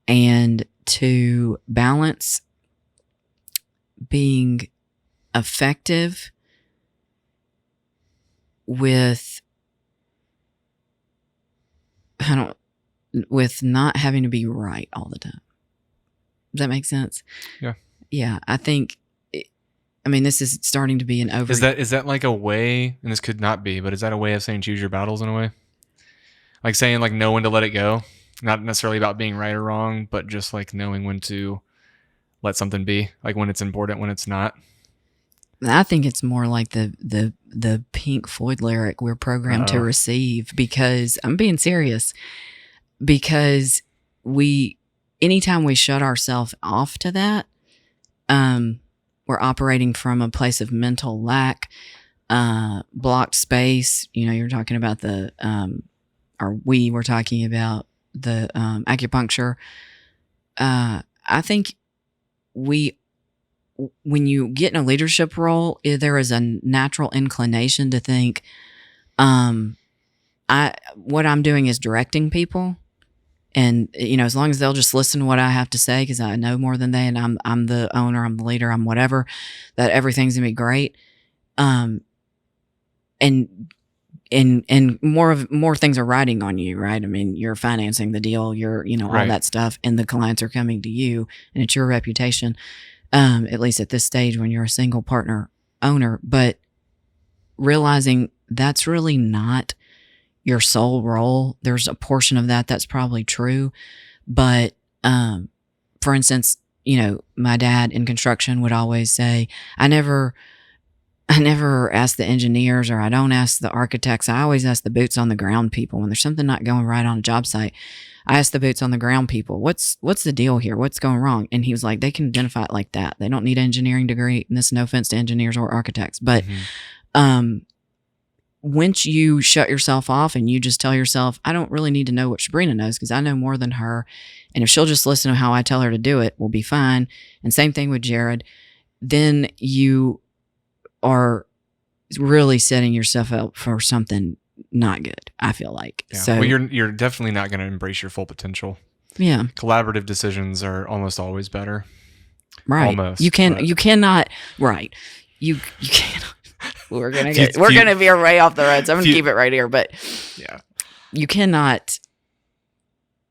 and to balance being effective with not having to be right all the time. Does that make sense? Yeah. Yeah. I think, this is starting to be an over. Is that like a way, and this could not be, but is that a way of saying choose your battles in a way? Like saying like know when to let it go? Not necessarily about being right or wrong, but just like knowing when to let something be, like when it's important, when it's not. I think it's more like the Pink Floyd lyric, we're programmed to receive, because I'm being serious, because anytime we shut ourselves off to that, we're operating from a place of mental lack, blocked space. You're talking about we're talking about the acupuncture. I think when you get in a leadership role, there is a natural inclination to think, what I'm doing is directing people. And, as long as they'll just listen to what I have to say, because I know more than they, and I'm the owner, I'm the leader, I'm whatever, that everything's gonna be great. And more things are riding on you, right? I mean, you're financing the deal, you're, all that stuff, and the clients are coming to you, and it's your reputation. At least at this stage when you're a single partner owner, but realizing that's really not your sole role. There's a portion of that's probably true. But, for instance, my dad in construction would always say, I never ask the engineers, or I don't ask the architects. I always ask the boots on the ground people. When there's something not going right on a job site, I ask the boots on the ground people, what's the deal here? What's going wrong? And he was like, they can identify it like that. They don't need an engineering degree. And this is no offense to engineers or architects. But once you shut yourself off and you just tell yourself, I don't really need to know what Sabrina knows because I know more than her. And if she'll just listen to how I tell her to do it, we'll be fine. And same thing with Jared. Then you are really setting yourself up for something not good, I feel like. Yeah. So well, you're definitely not going to embrace your full potential. Yeah. Collaborative decisions are almost always better. Right. Almost, You but- cannot. Right. You cannot. We're gonna veer way off the road. So I'm gonna keep it right here. But Yeah. you cannot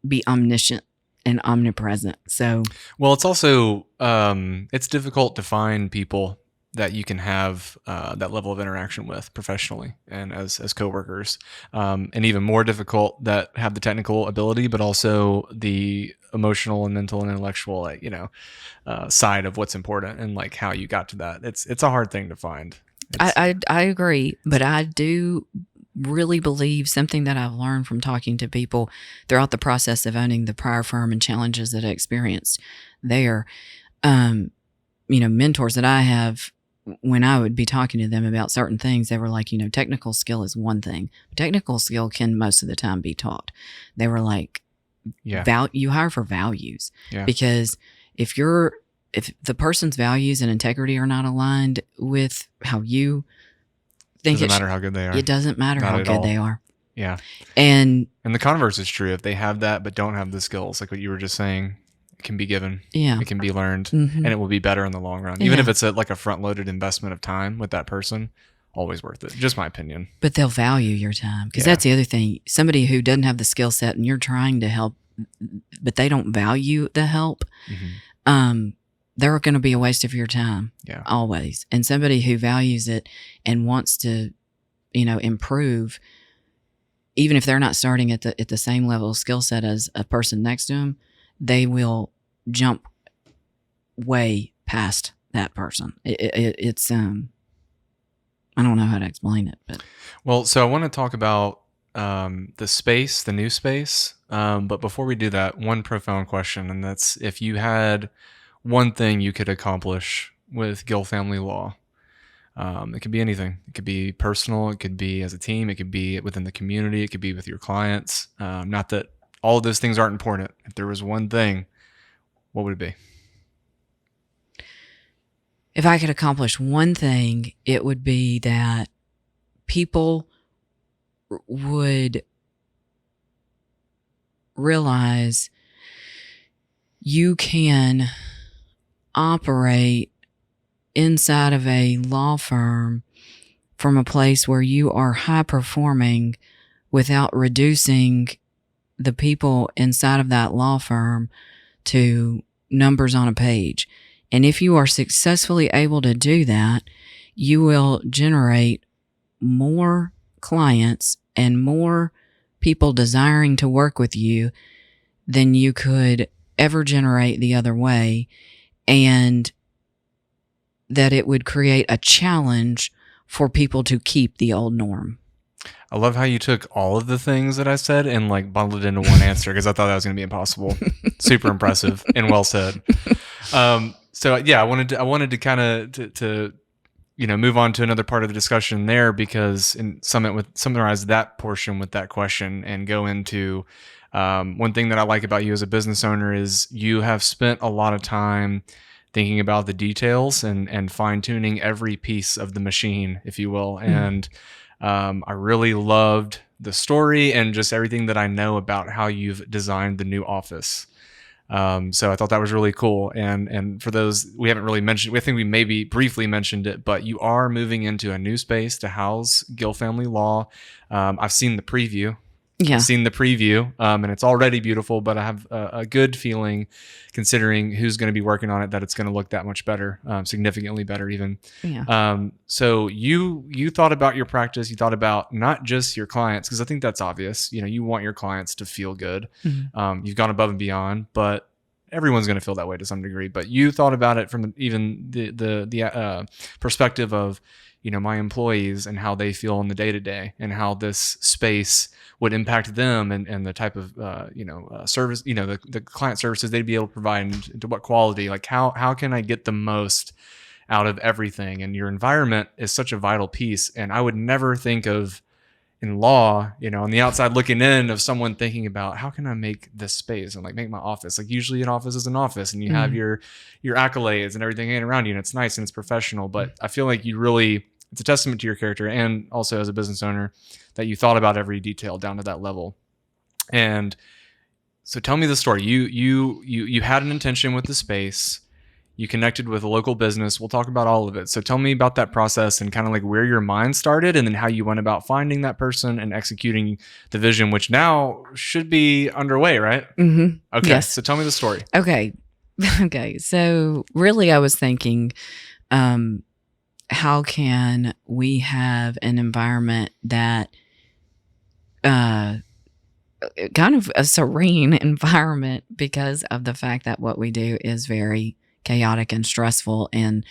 be omniscient and omnipresent. So Well, it's also it's difficult to find people that you can have that level of interaction with professionally and as coworkers, and even more difficult that have the technical ability, but also the emotional and mental and intellectual, like, side of what's important and like how you got to that. It's a hard thing to find. I agree, but I do really believe something that I've learned from talking to people throughout the process of owning the prior firm and challenges that I experienced there. Mentors that I have, when I would be talking to them about certain things, they were like, technical skill is one thing. Technical skill can most of the time be taught. They were like, you hire for values. Yeah. Because if the person's values and integrity are not aligned with how you think, doesn't matter how good they are. It doesn't matter Not how at good all. they are. Yeah. And the converse is true. If they have that but don't have the skills, like what you were just saying, it can be given. Yeah. It can be learned, Mhm. and it will be better in the long run. Even if it's like a front-loaded investment of time with that person, always worth it. Just my opinion. But they'll value your time, because Yeah. that's the other thing. Somebody who doesn't have the skill set and you're trying to help, but they don't value the help, they're going to be a waste of your time. Yeah. Always. And somebody who values it and wants to, improve, even if they're not starting at the same level of skill set as a person next to them, they will jump way past that person. It's I don't know how to explain it, but Well, so I want to talk about the new space. But before we do that, one profound question, and that's if you had one thing you could accomplish with Gill Family Law. It could be anything. It could be personal. It could be as a team. It could be within the community. It could be with your clients. Not that all of those things aren't important. If there was one thing, what would it be? if I could accomplish one thing, it would be that people would realize you can operate inside of a law firm from a place where you are high performing without reducing the people inside of that law firm to numbers on a page. And if you are successfully able to do that, you will generate more clients and more people desiring to work with you than you could ever generate the other way. And that it would create a challenge for people to keep the old norm. I love how you took all of the things that I said and like bundled it into one answer, because I thought that was going to be impossible. Super impressive and well said. So yeah, I wanted to kind of to move on to another part of the discussion there, because summarize that portion with that question and go into one thing that I like about you as a business owner is you have spent a lot of time thinking about the details and fine tuning every piece of the machine, if you will. And I really loved the story and just everything that I know about how you've designed the new office. So I thought that was really cool. And for those we haven't really mentioned, I think we maybe briefly mentioned it, but you are moving into a new space to house Gill Family Law. I've seen the preview. Yeah. I've seen the preview, and it's already beautiful, but I have a good feeling, considering who's going to be working on it, that it's going to look that much better, significantly better even. Yeah. So you thought about your practice, you thought about not just your clients, because I think that's obvious. You want your clients to feel good. Mm-hmm. You've gone above and beyond, but everyone's going to feel that way to some degree. But you thought about it from even the perspective of my employees and how they feel in the day-to-day, and how this space would impact them, and the type of service, the client services they'd be able to provide, and to what quality. Like how can I get the most out of everything? And your environment is such a vital piece. And I would never think of, in law, on the outside looking in, of someone thinking about how can I make this space and like make my office. Like usually an office is an office, and you have your accolades and everything hanging around you, and it's nice and it's professional. But I feel like it's a testament to your character, and also as a business owner, that you thought about every detail down to that level. And So tell me the story. You had an intention with the space. You connected with a local business. We'll talk about all of it. So tell me about that process and kind of like where your mind started and then how you went about finding that person and executing the vision, which now should be underway, right? Mm-hmm. Okay. Yes. So tell me the story. Okay. Okay. So really I was thinking, how can we have an environment that, kind of a serene environment because of the fact that what we do is very chaotic and stressful and,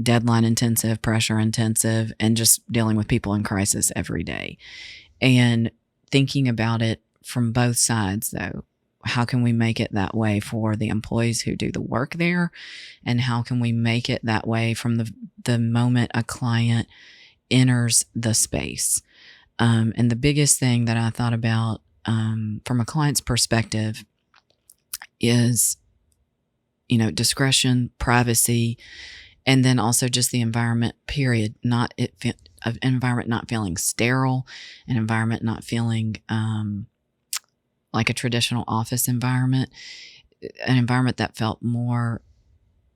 deadline intensive, pressure intensive, and just dealing with people in crisis every day. And thinking about it from both sides, though, how can we make it that way for the employees who do the work there? And how can we make it that way from the moment a client enters the space? And the biggest thing that I thought about from a client's perspective is, discretion, privacy, and then also just the environment, period. An environment not feeling sterile, an environment not feeling like a traditional office environment, an environment that felt more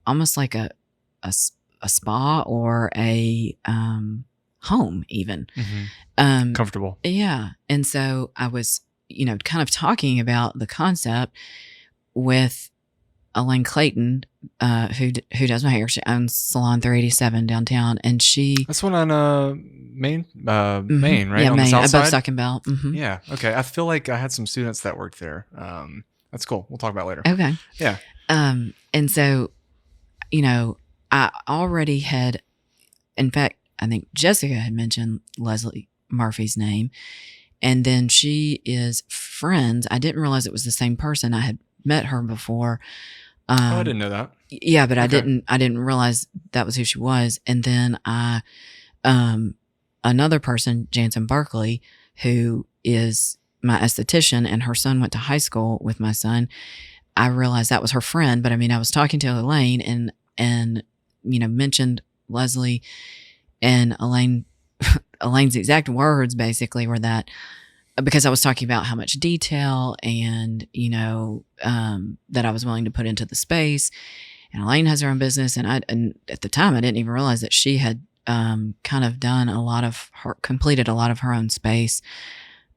almost like a spa or a home even. Mm-hmm. Comfortable. Yeah. And so I was, kind of talking about the concept with Elaine Clayton, who does my hair. She owns Salon 387 downtown, and that's one on Main, mm-hmm. Main, right? Yeah, on Main, the south above side. Stocking Bell. Mm-hmm. Yeah. Okay. I feel like I had some students that worked there. That's cool. We'll talk about it later. Okay. Yeah. And so, I already had, in fact, I think Jessica had mentioned Leslie Murphy's name, and then she is friends. I didn't realize it was the same person. I had met her before. I didn't know that. Yeah, but Okay. I didn't realize that was who she was. And then another person, Jansen Barkley, who is my esthetician, and her son went to high school with my son. I realized that was her friend, but I was talking to Elaine and mentioned Leslie, and Elaine's exact words basically were that, because I was talking about how much detail and, that I was willing to put into the space, and Elaine has her own business. And at the time I didn't even realize that she had, kind of completed a lot of her own space,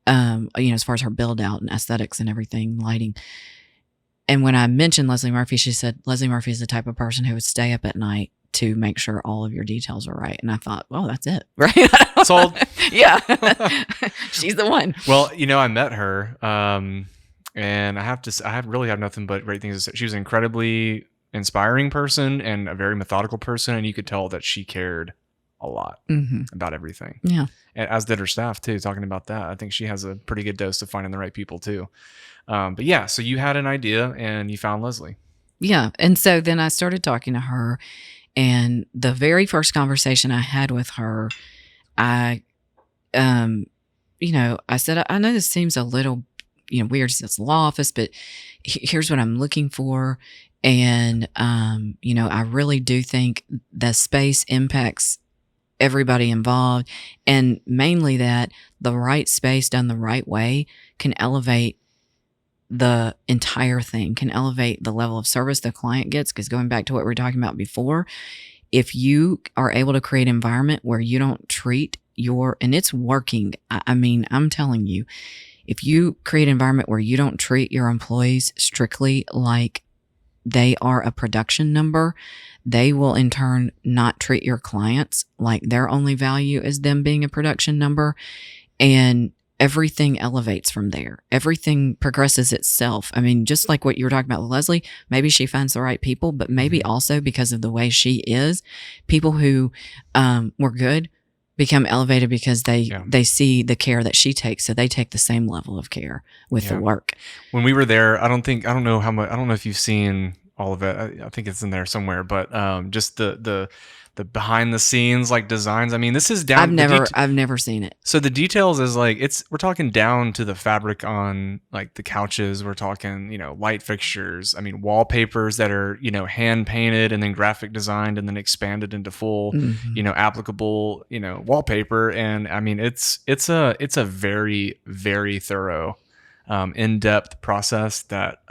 as far as her build out and aesthetics and everything, lighting. And when I mentioned Leslie Murphy, she said, Leslie Murphy is the type of person who would stay up at night to make sure all of your details are right. And I thought, well, that's it, right? Sold. Yeah. She's the one. Well, I met her, and I really have nothing but great things to say. She was an incredibly inspiring person and a very methodical person, and you could tell that she cared a lot about everything. Yeah. As did her staff too, talking about that. I think she has a pretty good dose of finding the right people too. But yeah, so you had an idea and you found Leslie. Yeah. And so then I started talking to her, and the very first conversation I had with her, I said, I know this seems a little, weird since it's a law office, but here's what I'm looking for. And, I really do think the space impacts everybody involved, and mainly that the right space done the right way can elevate the entire thing, can elevate the level of service the client gets. Because going back to what we were talking about before, if you are able to create an environment where you don't treat and it's working. I'm telling you, if you create an environment where you don't treat your employees strictly like they are a production number, they will in turn not treat your clients like their only value is them being a production number. And everything elevates from there. Everything progresses itself. Just like what you were talking about with Leslie, maybe she finds the right people, but maybe also because of the way she is, people who were good become elevated because they see the care that she takes. So they take the same level of care with the work. When we were there, I don't know if you've seen all of it. I think it's in there somewhere, but just the behind the scenes like designs. This is down. I've never seen it. So the details is like we're talking down to the fabric on like the couches. We're talking light fixtures. Wallpapers that are hand painted and then graphic designed and then expanded into full applicable wallpaper. And it's a very, very thorough in-depth process that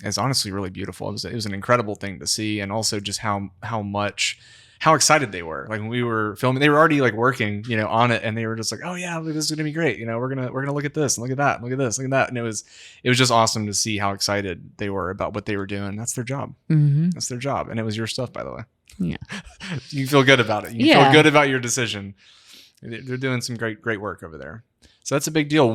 is honestly really beautiful. It was an incredible thing to see, and also just how excited they were. Like when we were filming, they were already like working, on it, and they were just like, "Oh yeah, this is gonna be great. We're gonna look at this and look at that, and look at this, look at that." And it was just awesome to see how excited they were about what they were doing. That's their job. Mm-hmm. That's their job, and it was your stuff, by the way. Yeah, you feel good about it. You feel good about your decision. They're doing some great work over there. So that's a big deal.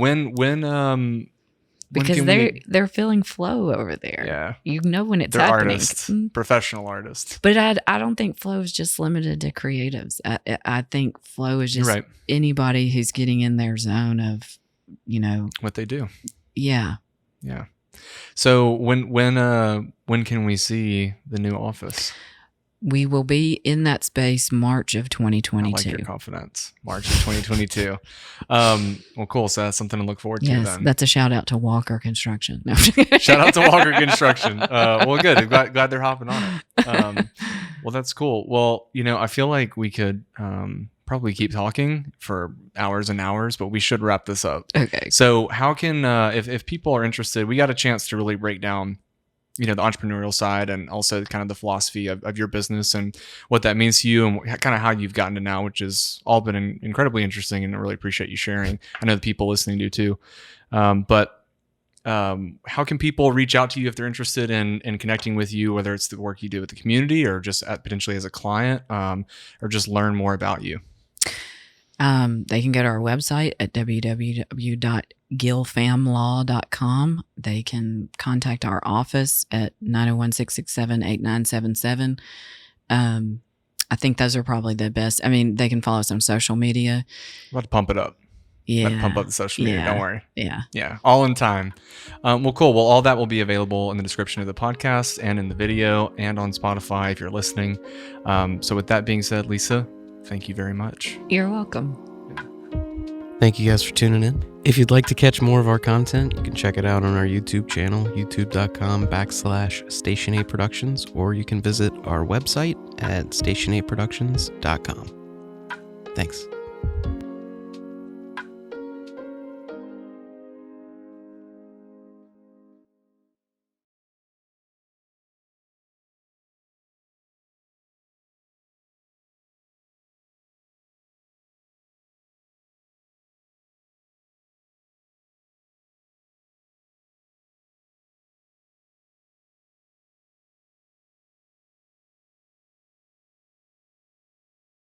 Because they're feeling flow over there. Yeah. When it's they're happening. Artists, professional artists. But I don't think flow is just limited to creatives. I think flow is just anybody who's getting in their zone of, what they do. Yeah. Yeah. So when can we see the new office? We will be in that space March of 2022. I like your confidence. March of 2022. Well, cool. So that's something to look forward to then. Yes, that's a shout out to Walker Construction. No. Shout out to Walker Construction. Well, good. Glad they're hopping on it. Well, that's cool. Well, I feel like we could probably keep talking for hours and hours, but we should wrap this up. Okay. So how can, if people are interested, we got a chance to really break down the entrepreneurial side, and also kind of the philosophy of your business and what that means to you, and kind of how you've gotten to now, which has all been incredibly interesting, and I really appreciate you sharing. I know the people listening do too. But how can people reach out to you if they're interested in connecting with you, whether it's the work you do with the community or just potentially as a client, or just learn more about you? They can go to our website at www.gillfamlaw.com. They can contact our office at 901-667-8977. I think those are probably the best. I mean, they can follow us on social media. I'm about to pump it up. Yeah. About to pump up the social media. Don't worry. Yeah. Yeah. All in time. Well, cool. Well, all that will be available in the description of the podcast and in the video and on Spotify if you're listening. So with that being said, Lisa, thank you very much. You're welcome. Thank you guys for tuning in. If you'd like to catch more of our content, you can check it out on our YouTube channel, youtube.com/Station 8 Productions, or you can visit our website at station8productions.com. Thanks.